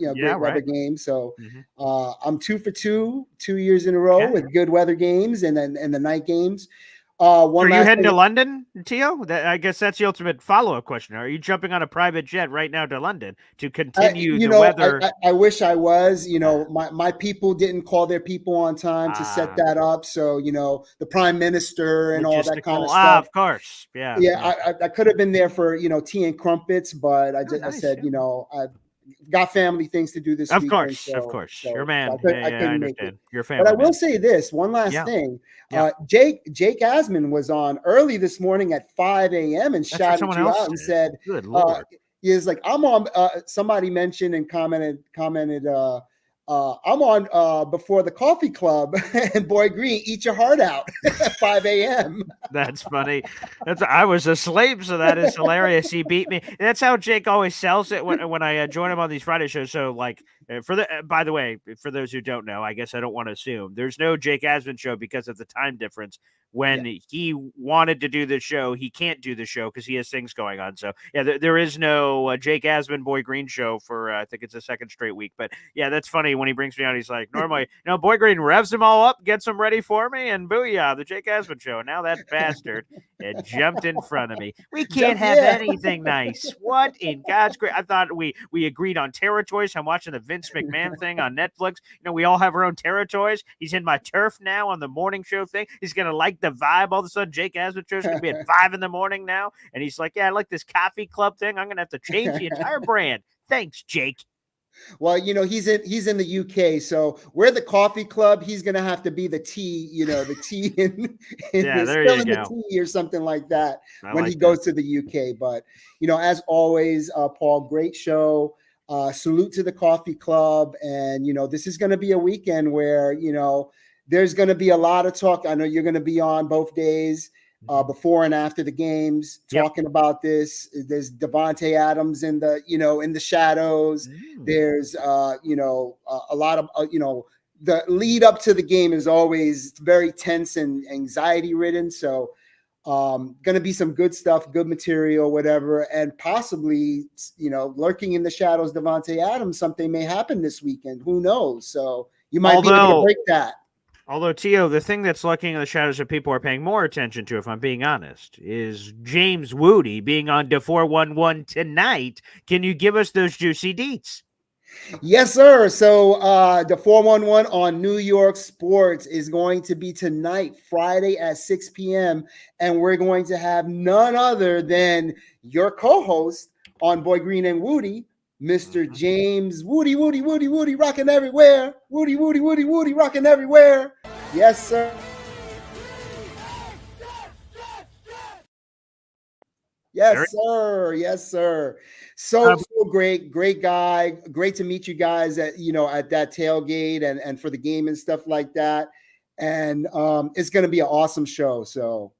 game. So, I'm 2 for 2 years in a row with good weather games, and then the night games. Are you heading to London, Tio? I guess that's the ultimate follow-up question. Are you jumping on a private jet right now to London to continue the weather? I wish I was. My people didn't call their people on time to set that up. So, the prime minister and all that kind of stuff. Of course. Yeah. Yeah, I could have been there for, tea and crumpets, but I said, I've got family things to do this weekend. Of course. You're a man. I couldn't make it. Your family. But I will say this, one last thing. Yeah. Jake Asman was on early this morning at 5 a.m. and shouted you out and said, "Good Lord." Is like I'm on. Somebody mentioned and commented. I'm on before the coffee club, and Boy Green, eat your heart out at 5 a.m. That's funny. I was asleep, so that is hilarious. He beat me. That's how Jake always sells it when I join him on these Friday shows. So like by the way, for those who don't know, I guess I don't want to assume there's no Jake Asman show because of the time difference. When he wanted to do the show, he can't do the show because he has things going on. So yeah, there is no Jake Asman Boy Green show for I think it's a second straight week. But yeah, that's funny when he brings me on. He's like, normally, Boy Green revs them all up, gets them ready for me, and booyah, the Jake Asman show. And now that bastard it jumped in front of me. We can't have anything nice. What in God's grace? I thought we agreed on Terra Toys. I'm watching the Vince McMahon thing on Netflix. We all have our own Terra Toys. He's in my turf now on the morning show thing. He's gonna like the vibe. All of a sudden, Jake Asman show's gonna be at 5 a.m. now, and he's like, "Yeah, I like this coffee club thing. I'm gonna have to change the entire brand." Thanks, Jake. Well, he's in the UK, so we're the coffee club. He's gonna have to be the tea, the tea in the tea or something like that when he goes to the UK. But as always, Paul, great show. Salute to the coffee club, and this is gonna be a weekend where there's gonna be a lot of talk. I know you're gonna be on both days. Before and after the games, talking about this. There's Devontae Adams in the in the shadows. There's a lot of the lead up to the game is always very tense and anxiety ridden. So gonna be some good stuff, good material, whatever, and possibly lurking in the shadows, Devontae Adams. Something may happen this weekend. Who knows? So you might be able to break that. Although, Tio, the thing that's lurking in the shadows that people are paying more attention to, if I'm being honest, is James Woody being on the 411 tonight. Can you give us those juicy deets? Yes, sir. So the 411 on New York Sports is going to be tonight, Friday at 6 p.m. And we're going to have none other than your co-host on Boy Green and Woody, Mr. James Woody, rocking everywhere. Woody, rocking everywhere. Yes, sir. Yes, sir. Yes, sir. So great guy. Great to meet you guys at that tailgate and for the game and stuff like that. And it's going to be an awesome show. So.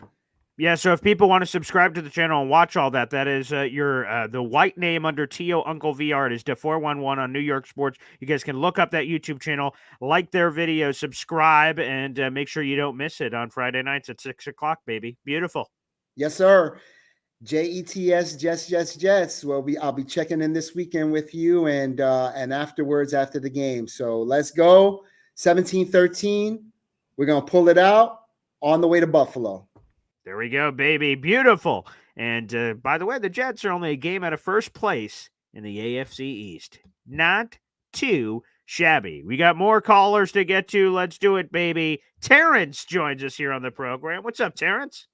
Yeah, so if people want to subscribe to the channel and watch all that, that is the white name under Tio Uncle VR. It is the 411 on New York Sports. You guys can look up that YouTube channel, like their videos, subscribe, and make sure you don't miss it on Friday nights at 6 o'clock, baby. Beautiful. Yes, sir. JETS, Jets. Well, I'll be checking in this weekend with you and afterwards after the game. So let's go. 17-13. We're going to pull it out on the way to Buffalo. There we go, baby. Beautiful. And by the way, the Jets are only a game out of first place in the AFC East. Not too shabby. We got more callers to get to. Let's do it, baby. Terrence joins us here on the program. What's up, Terrence?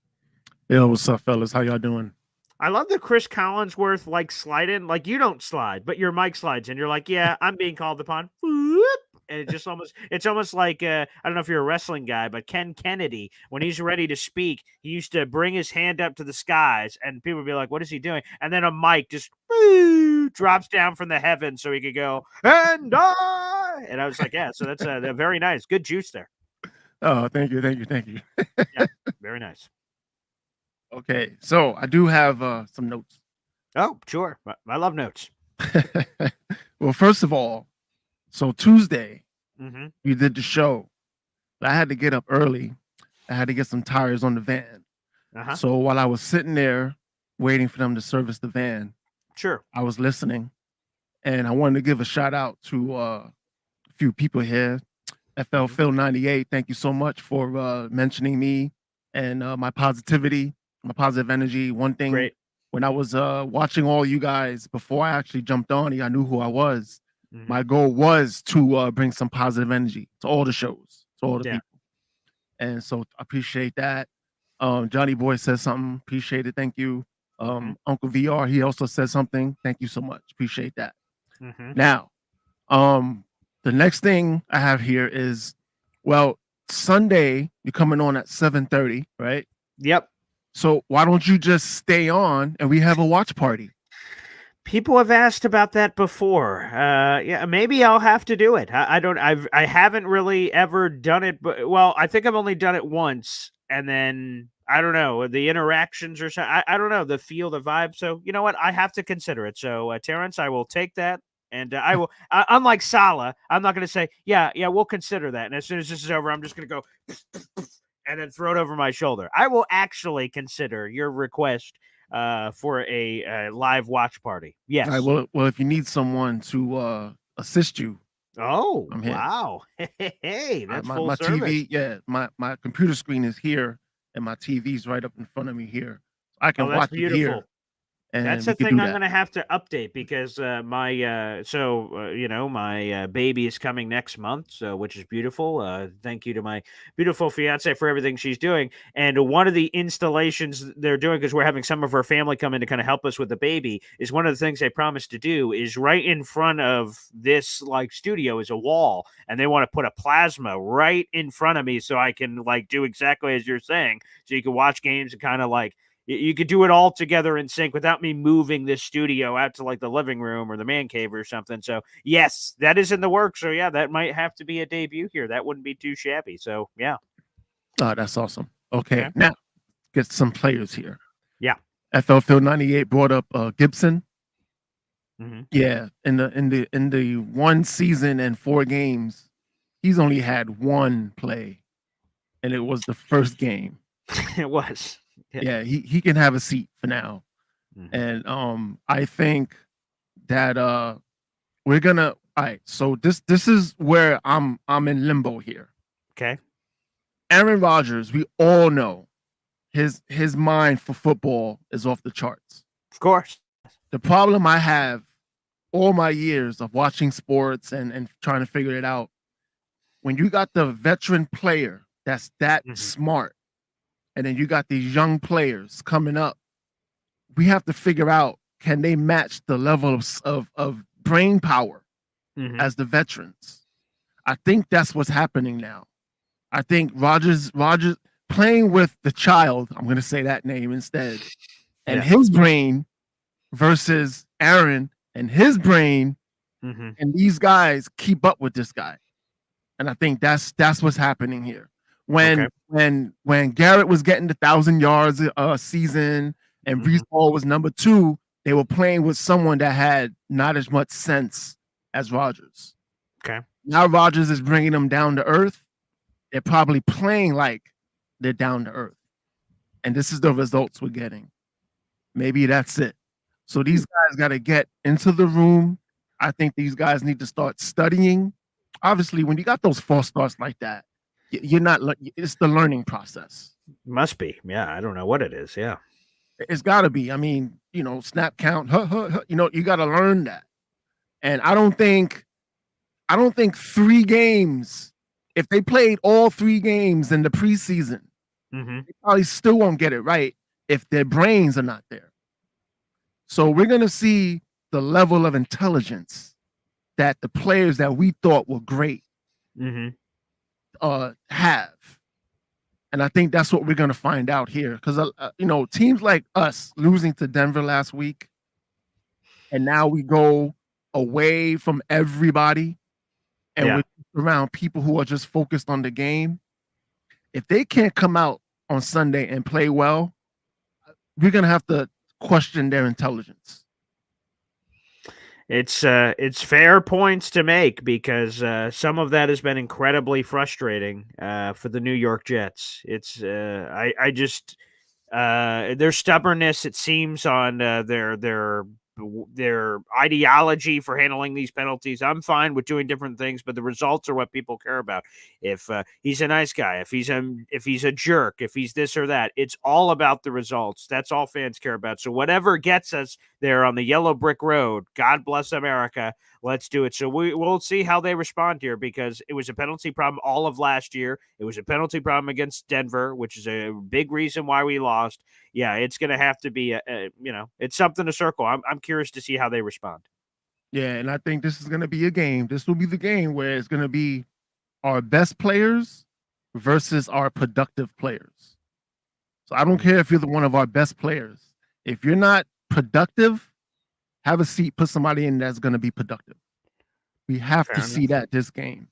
Yo, what's up, fellas? How y'all doing? I love the Chris Collinsworth slide in. Like, you don't slide, but your mic slides in. You're like, yeah, I'm being called upon. Whoop. And it's almost like I don't know if you're a wrestling guy, but Ken Kennedy, when he's ready to speak, he used to bring his hand up to the skies, and people would be like, "What is he doing?" And then a mic just drops down from the heavens so he could go, "And I." And I was like, "Yeah." So that's very nice, good juice there. Oh, thank you. Yeah, very nice. Okay, so I do have some notes. Oh, sure. I love notes. Well, first of all. So Tuesday, you did the show. I had to get up early. I had to get some tires on the van. So while I was sitting there waiting for them to service the van, I was listening, and I wanted to give a shout out to a few people here. FL Phil 98, thank you so much for mentioning me and my positivity, my positive energy. One thing, when I was watching all you guys before I actually jumped on, I knew who I was. My goal was to bring some positive energy to all the shows, to all the people. And so I appreciate that. Johnny Boy says something. Appreciate it. Thank you. Uncle VR, he also said something. Thank you so much. Appreciate that. Now, the next thing I have here is, well, Sunday, you're coming on at 7:30, right? Yep. So why don't you just stay on and we have a watch party? People have asked about that before. Yeah, maybe I'll have to do it. I haven't really ever done it, but well, I think I've only done it once, and then I don't know the interactions or something. I don't know the feel, the vibe. So you know what? I have to consider it. So Terrence, I will take that. And I will, unlike Salah, I'm not going to say, yeah, we'll consider that. And as soon as this is over, I'm just going to go and then throw it over my shoulder. I will actually consider your request for a live watch party. Yes. All right, well, if you need someone to assist you, Oh, I'm here. wow. Hey, that's full my service. TV, yeah, my computer screen is here, and my TV's right up in front of me here. I can That's watch it beautiful. here. And That's we the could thing do I'm that. going to have to update because my my baby is coming next month, so which is beautiful. Thank you to my beautiful fiance for everything she's doing. And one of the installations they're doing, because we're having some of her family come in to kind of help us with the baby, is one of the things they promised to do is right in front of this like studio is a wall, and they want to put a plasma right in front of me so I can like do exactly as you're saying, so you can watch games and kind of like you could do it all together in sync without me moving this studio out to like the living room or the man cave or something. So yes, that is in the works. So yeah, that might have to be a debut here. That wouldn't be too shabby. So yeah. Oh, that's awesome. Okay, Yeah. now get some players here. Yeah. FL Phil 98 brought up Gibson. Mm-hmm. Yeah, in the 1 season and 4 games, he's only had 1 play, and it was the first game. It was. Yeah, he can have a seat for now. Mm-hmm. And I think that we're gonna all right, so this is where I'm in limbo here. Okay. Aaron Rodgers, we all know his mind for football is off the charts. Of course. The problem I have all my years of watching sports and trying to figure it out, when you got the veteran player that's that smart, and then you got these young players coming up, we have to figure out, can they match the level of brain power as the veterans? I think that's what's happening now. I think Rodgers playing with the child, I'm going to say that name instead, and his brain versus Aaron and his brain, and these guys keep up with this guy. And I think that's what's happening here. When Garrett was getting the 1,000 yards a season and Brees Hall was number 2, they were playing with someone that had not as much sense as Rodgers. Okay. Now Rodgers is bringing them down to earth. They're probably playing like they're down to earth. And this is the results we're getting. Maybe that's it. So these guys got to get into the room. I think these guys need to start studying. Obviously, when you got those false starts like that, you're not. It's the learning process. Must be. Yeah, I don't know what it is. Yeah, it's got to be. I mean, snap count. You got to learn that. And I don't think 3 games. If they played all 3 games in the preseason, they probably still won't get it right if their brains are not there. So we're gonna see the level of intelligence that the players that we thought were great have. And I think that's what we're going to find out here. Because, teams like us losing to Denver last week, and now we go away from everybody, and we're around people who are just focused on the game. If they can't come out on Sunday and play well, we're going to have to question their intelligence. It's fair points to make because some of that has been incredibly frustrating for the New York Jets. It's I just their stubbornness, it seems, on their ideology for handling these penalties. I'm fine with doing different things, but the results are what people care about. If he's a nice guy, if he's a jerk, if he's this or that, it's all about the results. That's all fans care about. So whatever gets us there on the yellow brick road, God bless America, let's do it. So we'll see how they respond here, because it was a penalty problem all of last year. It was a penalty problem against Denver, which is a big reason why we lost. Yeah, it's going to have to be it's something to circle. I'm curious to see how they respond. Yeah, and I think this is going to be a game. This will be the game where it's going to be our best players versus our productive players. So I don't care if you're one of our best players. If you're not productive, have a seat, put somebody in that's going to be productive. We have to see that this game,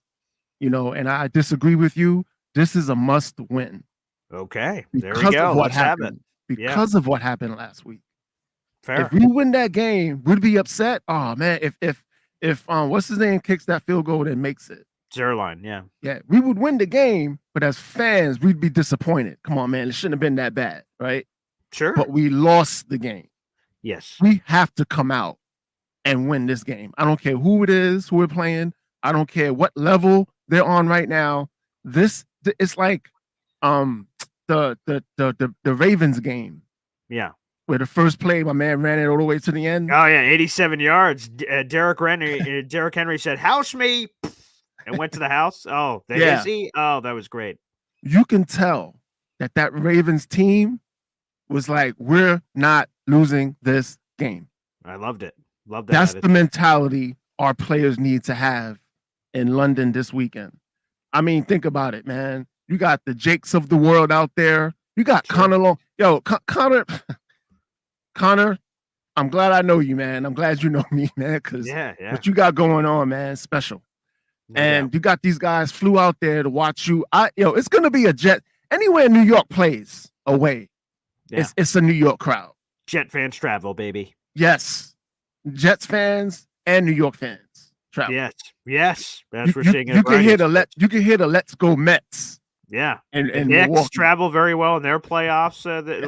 and I disagree with you. This is a must win. Okay, there we Because go. of what Let's have it. happened. Because of what happened last week. Fair. If we win that game, we'd be upset. Oh man, if what's his name kicks that field goal and makes it. Zerline, yeah. Yeah, we would win the game, but as fans, we'd be disappointed. Come on, man, it shouldn't have been that bad, right? Sure. But we lost the game. Yes. We have to come out and win this game. I don't care who it is, who we're playing. I don't care what level they're on right now. It's like the Ravens game. Yeah. Where the first play, my man ran it all the way to the end. Oh yeah, 87 yards. Derrick Henry said, "House me," and went to the house. Oh, the hizzy. Oh, that was great. You can tell that Ravens team was like, we're not losing this game. I loved it. Love that. That's the mentality our players need to have in London this weekend. I mean, think about it, man. You got the Jakes of the world out there. You got Connor Long. Yo, Connor, I'm glad I know you, man. I'm glad you know me, man, because what you got going on, man, special. And you got these guys flew out there to watch you. It's gonna be a Jet. Anywhere New York plays away, it's a New York crowd. Jet fans travel, baby. Yes, Jets fans and New York fans travel. Yes. That's what we're seeing. You can hear the Let's Go Mets. Yeah, and Knicks travel very well in their playoffs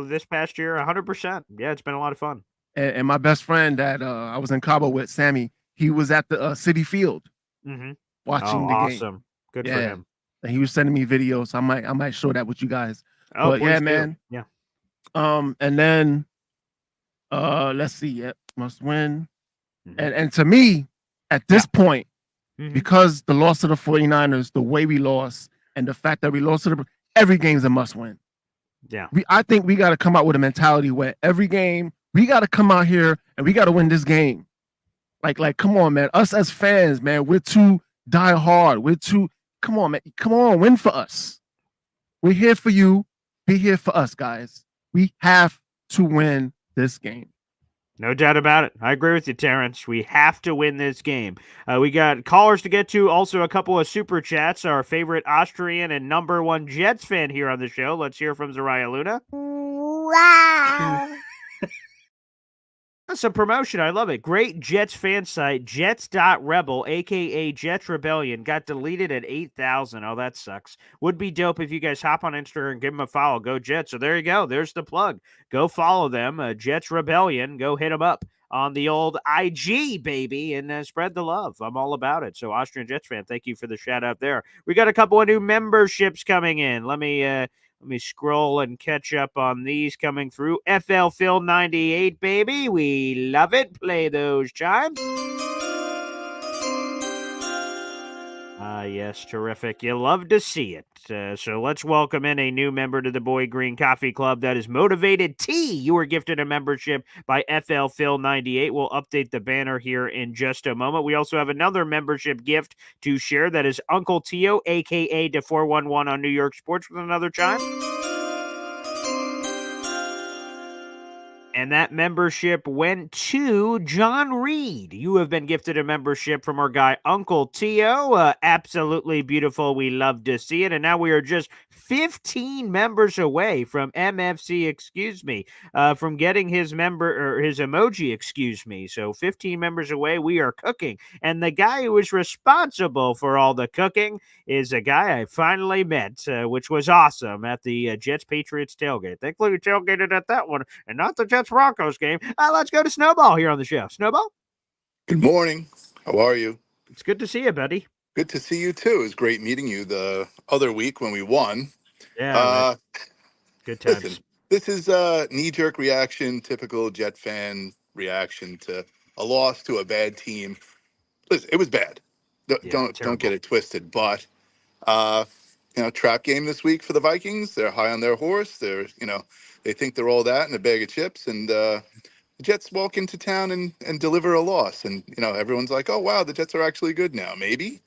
this past year. 100%. Yeah, it's been a lot of fun. And my best friend that I was in Cabo with, Sammy, he was at the City Field watching the game. Awesome, good for him. And he was sending me videos. So I might show that with you guys. Oh, but yeah, do. man. Yeah. And then let's see. Yep, must win. And to me, at this point, because the loss of the 49ers, the way we lost, and the fact that we lost to every game's a must win. Yeah. I think we got to come out with a mentality where every game we got to come out here and we got to win this game. Like, come on, man. Us as fans, man, we're too die hard. Come on, man. Come on, win for us. We're here for you. Be here for us, guys. We have to win this game. No doubt about it. I agree with you, Terrence. We have to win this game. We got callers to get to, also a couple of super chats. Our favorite Austrian and number one Jets fan here on the show. Let's hear from Zariah Luna. Wow. That's a promotion. I love it. Great Jets fan site, Jets.Rebel, a.k.a. Jets Rebellion, got deleted at 8,000. Oh, that sucks. Would be dope if you guys hop on Instagram and give them a follow. Go Jets. So there you go. There's the plug. Go follow them, Jets Rebellion. Go hit them up on the old IG, baby, and spread the love. I'm all about it. So Austrian Jets fan, thank you for the shout out there. We got a couple of new memberships coming in. Let me scroll and catch up on these coming through. FL Phil 98, baby. We love it. Play those chimes. Yes, terrific. You love to see it. So let's welcome in a new member to the Boy Green Coffee Club. That is Motivated T. You were gifted a membership by FL Phil 98. We'll update the banner here in just a moment. We also have another membership gift to share. That is Uncle Tio, a.k.a. the 411 on New York Sports, with another chime. And that membership went to John Reed. You have been gifted a membership from our guy, Uncle Tio. Absolutely beautiful. We love to see it. And now we are just 15 members away from from getting his his emoji, So 15 members away. We are cooking. And the guy who is responsible for all the cooking is a guy I finally met, which was awesome at the Jets Patriots tailgate. Thankfully, we tailgated at that one and not the Jets Broncos game. Let's go to Snowball here on the show. Snowball? Good morning. How are you? It's good to see you, buddy. Good to see you, too. It was great meeting you the other week when we won. Yeah. Good times. Listen, this is a knee-jerk reaction, typical Jet fan reaction to a loss to a bad team. Listen, it was bad. Don't get it twisted. But, trap game this week for the Vikings. They're high on their horse. They think they're all that in a bag of chips, and the Jets walk into town and deliver a loss. And, everyone's like, oh, wow, the Jets are actually good now. Maybe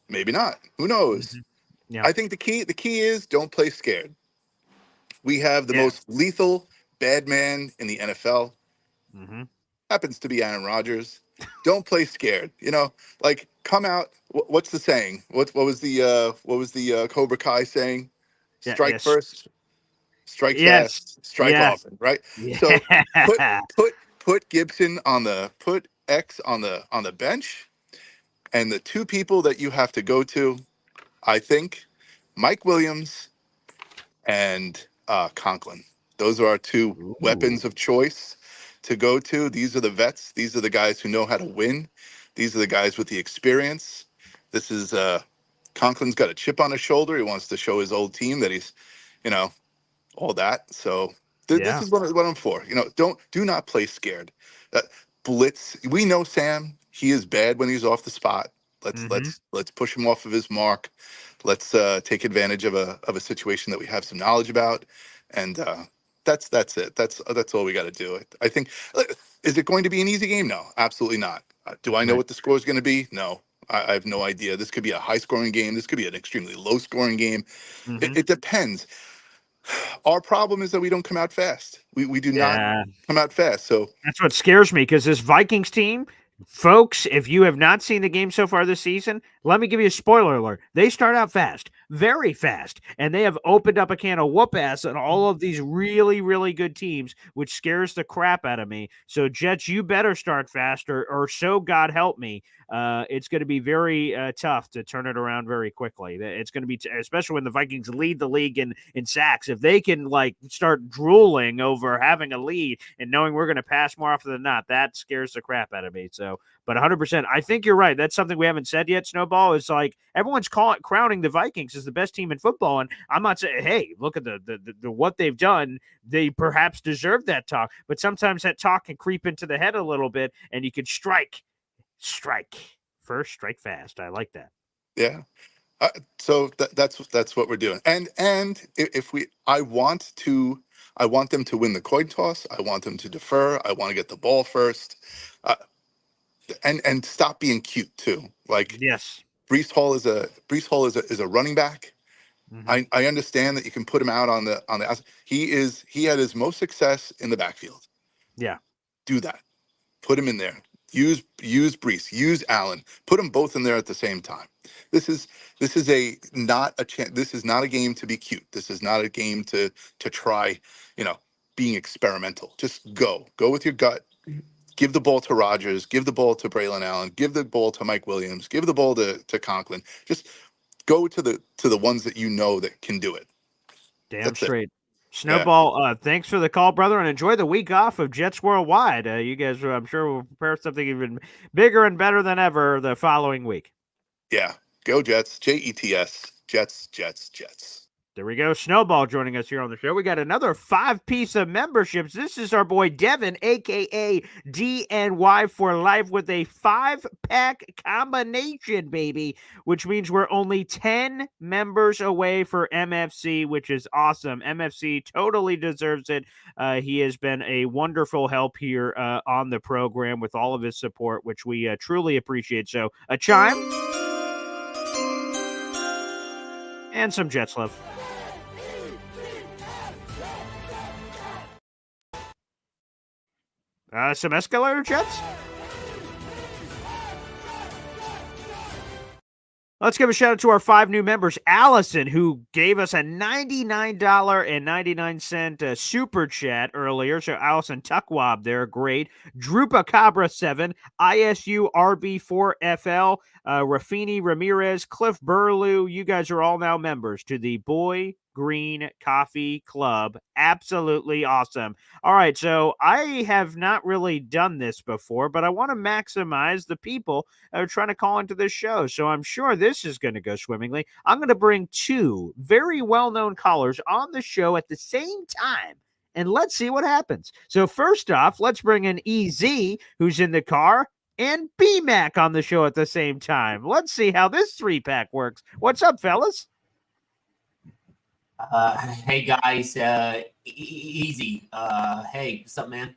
not. Who knows? Mm-hmm. Yeah. I think the key is don't play scared. We have the most lethal bad man in the NFL. Mm-hmm. happens to be Aaron Rodgers. Don't play scared. Like come out. What's the saying? What was the Cobra Kai saying? Yeah. Strike Yes. first, strike Yes. fast, strike Yes. often. Right. So put Yeah. put Gibson put X on the bench, and the two people that you have to go to, I think, Mike Williams and Conklin. Those are our two Ooh. weapons of choice to go to. These are the vets. These are the guys who know how to win. These are the guys with the experience. This is Conklin's got a chip on his shoulder. He wants to show his old team that he's, you know, all that. So this Yeah. is what I'm for. Do not play scared. Uh, Blitz. We know Sam. He is bad when he's off the spot. Let's Mm-hmm. let's push him off of his mark. Let's take advantage of a situation that we have some knowledge about, and that's it. That's all we got to do. I think. Is it going to be an easy game? No, absolutely not. Do I know Right. what the score is going to be? No, I have no idea. This could be a high scoring game. This could be an extremely low scoring game. Mm-hmm. It depends. Our problem is that we don't come out fast. We do not Yeah. come out fast. So That's what scares me because this Vikings team, folks, if you have not seen the game so far this season, let me give you a spoiler alert. They start out fast, very fast, and they have opened up a can of whoop ass on all of these really, really good teams, which scares the crap out of me. So, Jets, you better start fast, or so God help me. It's going to be very tough to turn it around very quickly. It's going to be, especially when the Vikings lead the league in sacks. If they can start drooling over having a lead and knowing we're going to pass more often than not, that scares the crap out of me. So, but 100%, I think you're right. That's something we haven't said yet. Snowball is everyone's crowning the Vikings as the best team in football, and I'm not saying, hey, look at the what they've done. They perhaps deserve that talk, but sometimes that talk can creep into the head a little bit, and you could strike first, strike fast. I like that. yeah. So that's what we're doing. And if we, I want them to win the coin toss. I want them to defer. I want to get the ball first, and stop being cute too. Like Yes. Brees Hall is a running back. Mm-hmm. I understand that you can put him out on the. He had his most success in the backfield. Yeah. Do that. Put him in there. Use Brees. Use Allen. Put them both in there at the same time. This is not a chance. This is not a game to be cute. This is not a game to try. Being experimental. Just go with your gut. Give the ball to Rodgers. Give the ball to Braylon Allen. Give the ball to Mike Williams. Give the ball to Conklin. Just go to the ones that you know that can do it. Damn That's it. straight. Yeah. Snowball, thanks for the call, brother, and enjoy the week off of Jets Worldwide. You guys, I'm sure, will prepare something even bigger and better than ever the following week. Yeah. Go Jets. Jets. Jets. Jets. Jets. There we go. Snowball joining us here on the show. We got another 5-piece of memberships. This is our boy Devin, a.k.a. DNY for life, with a 5-pack combination, baby, which means we're only 10 members away for MFC, which is awesome. MFC totally deserves it. He has been a wonderful help here on the program with all of his support, which we truly appreciate. So a chime and some Jets love. Some escalator jets? Let's give a shout out to our 5 new members. Allison, who gave us a $99.99 super chat earlier. So Allison Tuckwab there, great. Drupa Cabra 7, ISU RB4FL, Rafini Ramirez, Cliff Burlew. You guys are all now members to the Boy Green Coffee Club. Absolutely awesome. All right, so I have not really done this before, but I want to maximize the people that are trying to call into this show. So I'm sure this is going to go swimmingly. I'm going to bring 2 very well-known callers on the show at the same time, and let's see what happens. So first off, let's bring in EZ, who's in the car, and BMAC on the show at the same time. Let's see how this 3-pack works. What's up, fellas? Hey guys, easy. Hey, what's up, man?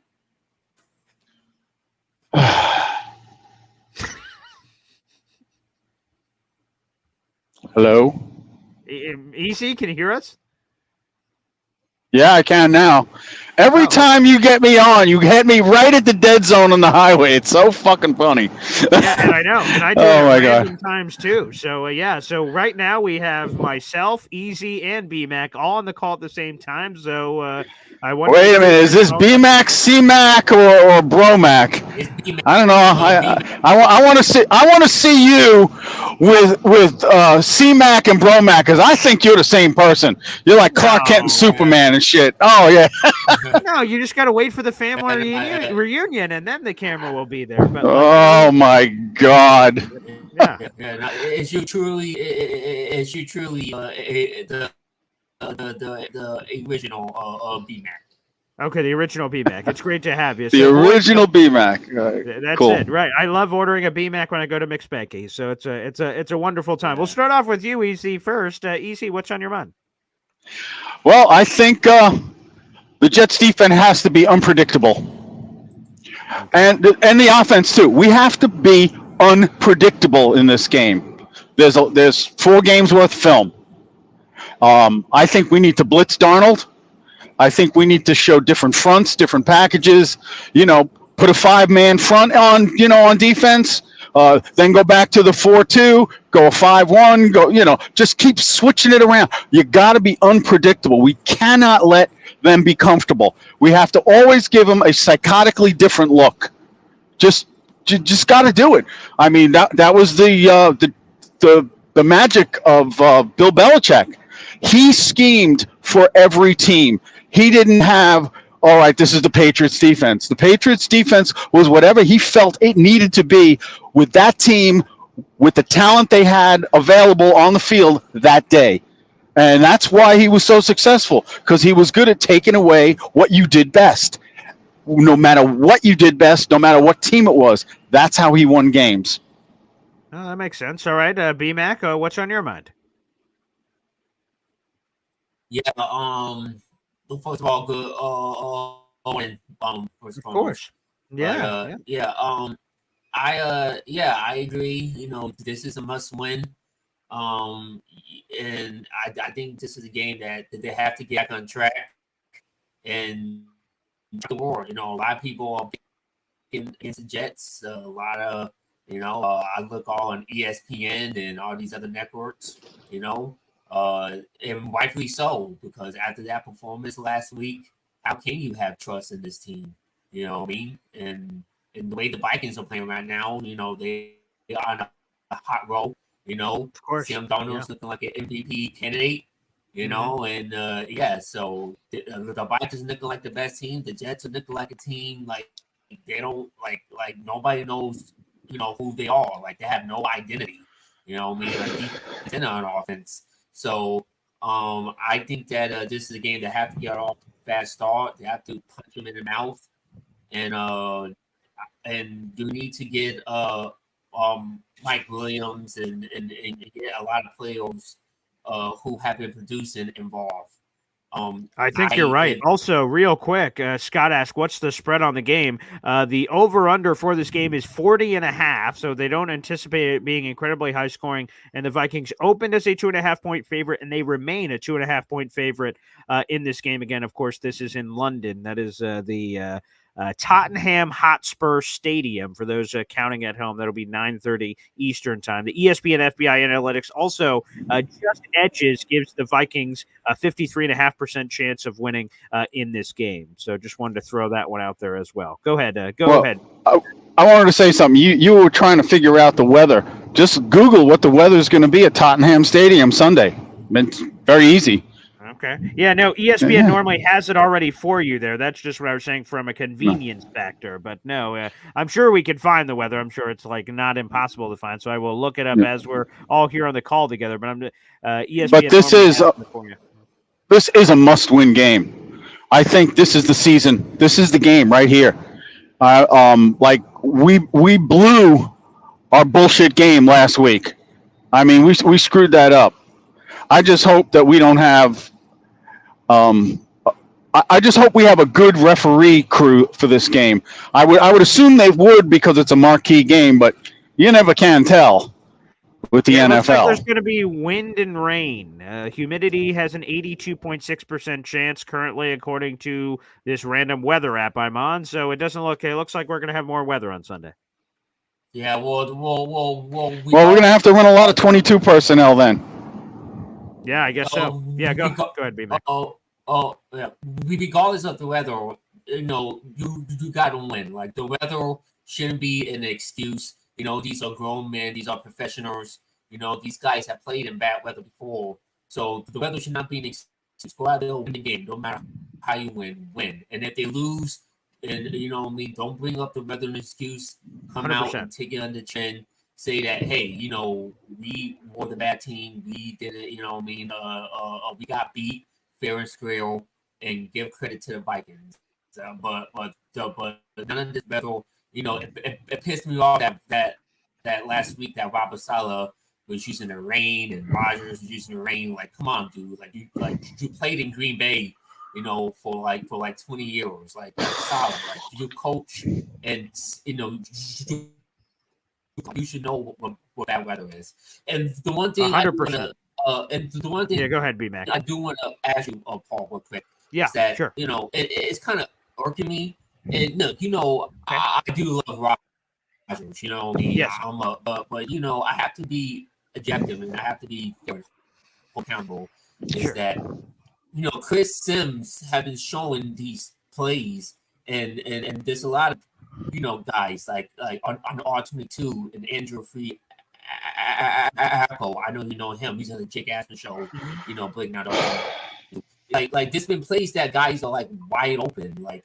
Hello. EC, can you hear us? Yeah, I can now. Every Oh, time you get me on, you hit me right at the dead zone on the highway. It's so fucking funny. yeah, and I know, and I do it Oh at my god. random times too. So yeah, so right now we have myself, Easy, and BMAC all on the call at the same time. So I wanted to Wait a hear minute. Is your this thoughts on BMAC, CMAC, or BroMac? It's B-Mac. I don't know. No, B-Mac. I want to see. I want to see you with CMAC and BroMac because I think you're the same person. You're like Clark Kent and No, Superman and shit. Oh yeah. no, you just got to wait for the family And, reunion, and then the camera will be there. But like, Oh my god. yeah. is you truly the original B-Mac? Okay, the original BMAC. It's great to have you. The So, boys, original BMAC. that's Cool. it, right? I love ordering a BMAC when I go to McSpanky, so it's a wonderful time. We'll start off with you, Easy, first. Easy, what's on your mind? Well, I think the Jets defense has to be unpredictable, and the offense too. We have to be unpredictable in this game. There's 4 games worth of film. I think we need to blitz Darnold. I think we need to show different fronts, different packages. Put a 5-man front on defense. Then go back to the 4-2. Go a 5-1. Go. Just keep switching it around. You got to be unpredictable. We cannot let them be comfortable. We have to always give them a psychotically different look. Just got to do it. I mean, that was the magic of Bill Belichick. He schemed for every team. He didn't have, all right, this is the Patriots defense. The Patriots defense was whatever he felt it needed to be with that team, with the talent they had available on the field that day. And that's why he was so successful, because he was good at taking away what you did best. No matter what you did best, no matter what team it was, that's how he won games. Oh, that makes sense. All right, BMAC, what's on your mind? Yeah. First of all, good. Owen. First of course. Yeah. I agree. This is a must-win. And I think this is a game that they have to get back on track and the war. A lot of people are against the Jets. A lot of I look all on ESPN and all these other networks. And rightfully so, because after that performance last week, how can you have trust in this team? You know what I mean? And the way the Vikings are playing right now, they are on a hot roll. Of course. Sam Darnold's looking like an MVP candidate. And so the Vikings are looking like the best team. The Jets are looking like a team like they don't like nobody knows who they are. Like they have no identity. Like defense and on offense. So I think that this is a game that have to get off a fast start. They have to punch them in the mouth, and you need to get Mike Williams and get a lot of players who have been producing involved. I think you're right. Also, real quick, Scott asked, what's the spread on the game? The over-under for this game is 40.5, so they don't anticipate it being incredibly high scoring. And the Vikings opened as a 2.5-point favorite, and they remain a 2.5-point favorite in this game. Again, of course, this is in London. That is the Tottenham Hotspur Stadium. For those counting at home, that'll be 9:30 Eastern time. The ESPN FBI analytics also just edges gives the Vikings a 53.5% chance of winning in this game. So just wanted to throw that one out there as well. Go ahead. Go ahead. I wanted to say something. You were trying to figure out the weather. Just Google what the weather is going to be at Tottenham Stadium Sunday. It's very easy. Okay. Yeah, no, ESPN normally has it already for you there. That's just what I was saying from a convenience factor. But no, I'm sure we could find the weather. I'm sure it's like not impossible to find. So I will look it up as we're all here on the call together. But I'm ESPN. But this is a must-win game. I think this is the season. This is the game right here. Like we blew our bullshit game last week. I mean, we screwed that up. I just hope that we don't have. I just hope we have a good referee crew for this game. I would assume they would because it's a marquee game, but you never can tell. with the It looks like NFL. there's going to be wind and rain. Humidity has an 82.6% chance currently, according to this random weather app I'm on. So it doesn't look. It looks like we're going to have more weather on Sunday. Yeah, well. Well, we're gonna have to run a lot of 22 personnel then. Yeah, I guess so. Yeah, go ahead, B-Mac. Yeah. Regardless of the weather, you got to win. Like, the weather shouldn't be an excuse. These are grown men. These are professionals. These guys have played in bad weather before. So the weather should not be an excuse. Go out there and win the game. No matter how you win. And if they lose, and don't bring up the weather an excuse. Come 100%. out and take it on the chin. Say that, hey, we were the bad team. We did it. We got beat fair and square, and give credit to the Vikings. But none of this battle, it pissed me off that last week that Robert Saleh was using the rain and Rodgers was using the rain. Like, come on, dude. You played in Green Bay, for 20 years. Like solid. Like, you coach, and you should know what that weather is. And the one thing 100%. And the one thing, yeah, go ahead, B-Mac. I do want to ask you, Paul, real quick. Yeah, is that, sure. It's kind of irking me. And look, I do love Rodgers. Yes. But I have to be objective and I have to be accountable. Is that Chris Sims have been showing these plays, and there's a lot of guys like on R22 and Andrew Free. Apple, I know you know him. He's on the Jake Aspen show. Blake not like this been plays that guys are like wide open. Like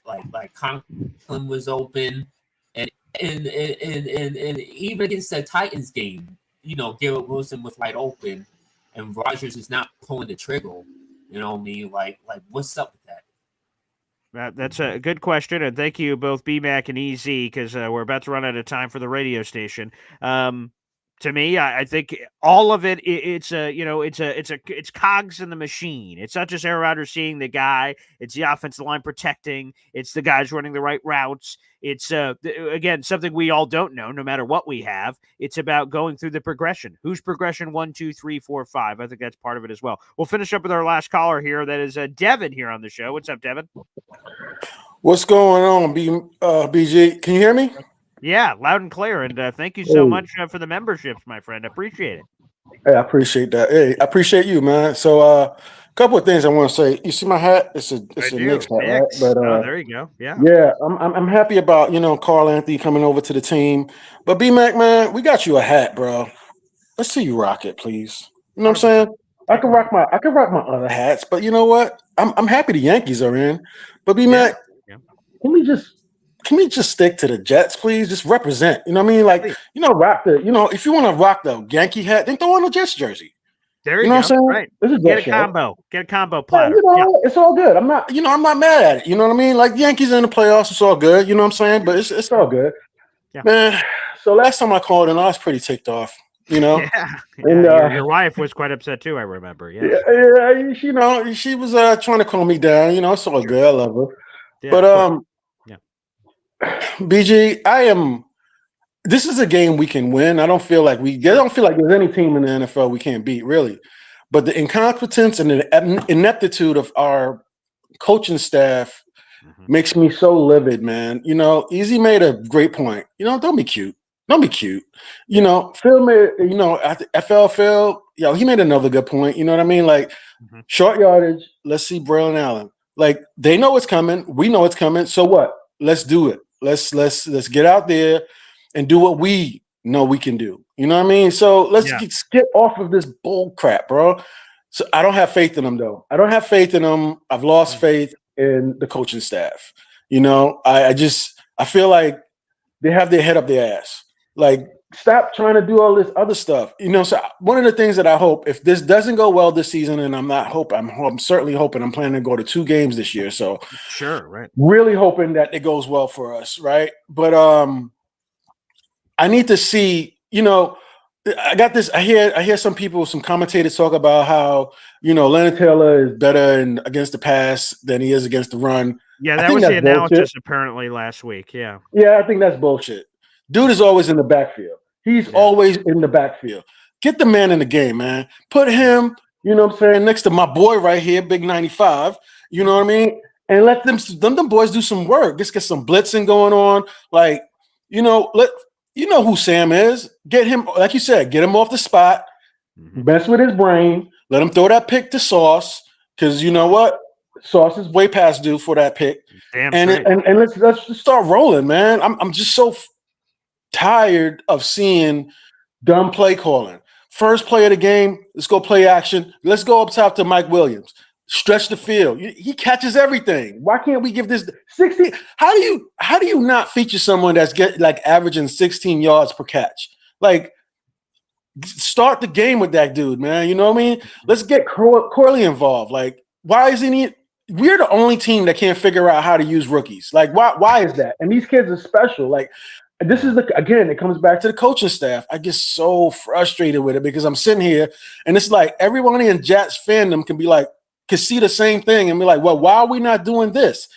Conklin was open, and even against the Titans game, Garrett Wilson was wide open, and Rodgers is not pulling the trigger. You know what I mean? Like what's up with that? That's a good question, and thank you both BMAC and EZ, because we're about to run out of time for the radio station. To me, I think all of it, it's cogs in the machine. It's not just Aaron Rodgers seeing the guy. It's the offensive line protecting. It's the guys running the right routes. It's, again, something we all don't know, no matter what we have. It's about going through the progression. Who's progression 1, 2, 3, 4, 5? I think that's part of it as well. We'll finish up with our last caller here. That is Devin here on the show. What's up, Devin? What's going on, BG? Can you hear me? Yeah, loud and clear. And thank you so much for the memberships, my friend. I appreciate it. Hey, I appreciate that. Hey, I appreciate you, man. So, a couple of things I want to say. You see my hat? It's a Knicks hat, right? But there you go. Yeah. Yeah, I'm happy about Carl Anthony coming over to the team. But B-Mac, man, we got you a hat, bro. Let's see you rock it, please. You know what I'm saying? I can rock my other hats, but you know what? I'm happy the Yankees are in. But B-Mac, can we just stick to the Jets, please? Just represent. You know what I mean? Like, rock the, if you want to rock the Yankee hat, then throw on a Jets jersey. There you know go. What I'm saying? Right. This is Get a combo platter. It's all good. I'm not mad at it. You know what I mean? Like, the Yankees are in the playoffs, it's all good. You know what I'm saying? But it's all good. Yeah. Man, so last time I called in, I was pretty ticked off. Yeah. And your wife was quite upset too, I remember. Yeah, she was trying to calm me down. It's all good. I love her. Yeah, but BG, this is a game we can win. I don't feel like there's any team in the NFL we can't beat, really. But the incompetence and the ineptitude of our coaching staff makes me so livid, man. Easy made a great point. Don't be cute. Don't be cute. Phil made, Phil, he made another good point. You know what I mean? Like, short yardage, let's see Braylon Allen. Like, they know it's coming. We know it's coming. So what? Let's do it. Let's get out there and do what we know we can do. You know what I mean? So let's get off of this bull crap, bro. So I don't have faith in them, though. I don't have faith in them. I've lost faith in the coaching staff. I feel like they have their head up their ass. Like, stop trying to do all this other stuff. So one of the things that I hope, if this doesn't go well this season, and I'm certainly hoping, I'm planning to go to 2 games this year. So sure, right. Really hoping that it goes well for us, right? But I need to see, I got this. I hear some commentators talk about how, Leonard Taylor is better against the pass than he is against the run. Yeah, that was the analysis apparently last week. Yeah. Yeah, I think that's bullshit. Dude is always in the backfield. He's always in the backfield. Get the man in the game, man. Put him, you know what I'm saying, next to my boy right here, Big 95. You know what I mean? And let them boys do some work. Let's get some blitzing going on. Like, you know who Sam is. Get him, like you said, get him off the spot. Mess with his brain. Let him throw that pick to Sauce, because you know what? Sauce is way past due for that pick. And let's just start rolling, man. I'm just so tired of seeing dumb play calling. First play of the game, let's go play action. Let's go up top to Mike Williams. Stretch the field. He catches everything. Why can't we give this 16? How do you not feature someone that's averaging 16 yards per catch? Like, start the game with that dude, man. You know what I mean? Let's get Corley involved. Like, why isn't he? We're the only team that can't figure out how to use rookies. Like, why is that? And these kids are special. Like, this is again, it comes back to the coaching staff. I get so frustrated with it because I'm sitting here and it's like everyone in Jets fandom can see the same thing and be like, well, why are we not doing this?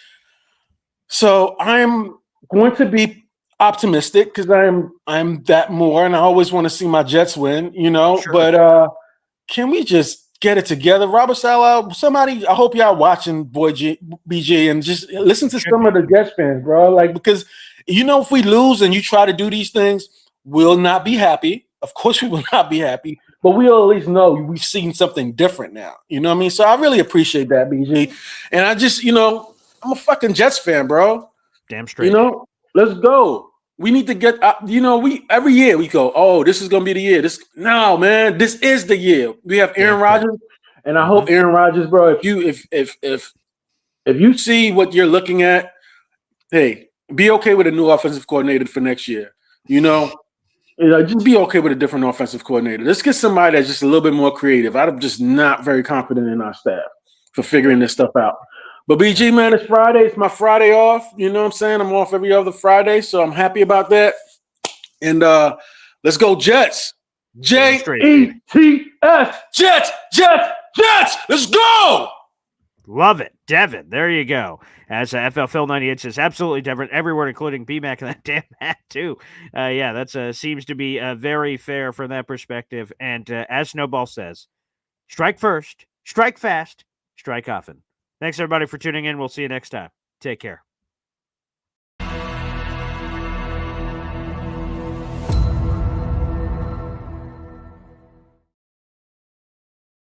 So I'm going to be optimistic because I'm that more, and I always want to see my Jets win, you know. Sure. But can we just get it together? Robert Saleh, somebody, I hope y'all watching BG and just listen to some of the Jets fans, bro. Like, because you know, if we lose and you try to do these things, we'll not be happy. Of course, we will not be happy, but we'll at least know we've seen something different now. You know what I mean? So I really appreciate that, BG. And I just, you know, I'm a fucking Jets fan, bro. Damn straight. You know, let's go. We need to get, every year we go, oh, this is going to be the year. No, man, this is the year. We have Aaron Rodgers, and I hope Aaron Rodgers, bro, if you see what you're looking at, hey, be okay with a new offensive coordinator for next year. You know, just be okay with a different offensive coordinator. Let's get somebody that's just a little bit more creative. I'm just not very confident in our staff for figuring this stuff out. But BG, man, it's Friday. It's my Friday off. You know what I'm saying? I'm off every other Friday, so I'm happy about that. And let's go Jets. Jets. Jets. Let's go. Love it. Devin, there you go. As FL Phil 98 says, absolutely different. Every word, including BMAC and that damn hat, too. Yeah, that seems to be very fair from that perspective. And as Snowball says, strike first, strike fast, strike often. Thanks, everybody, for tuning in. We'll see you next time. Take care.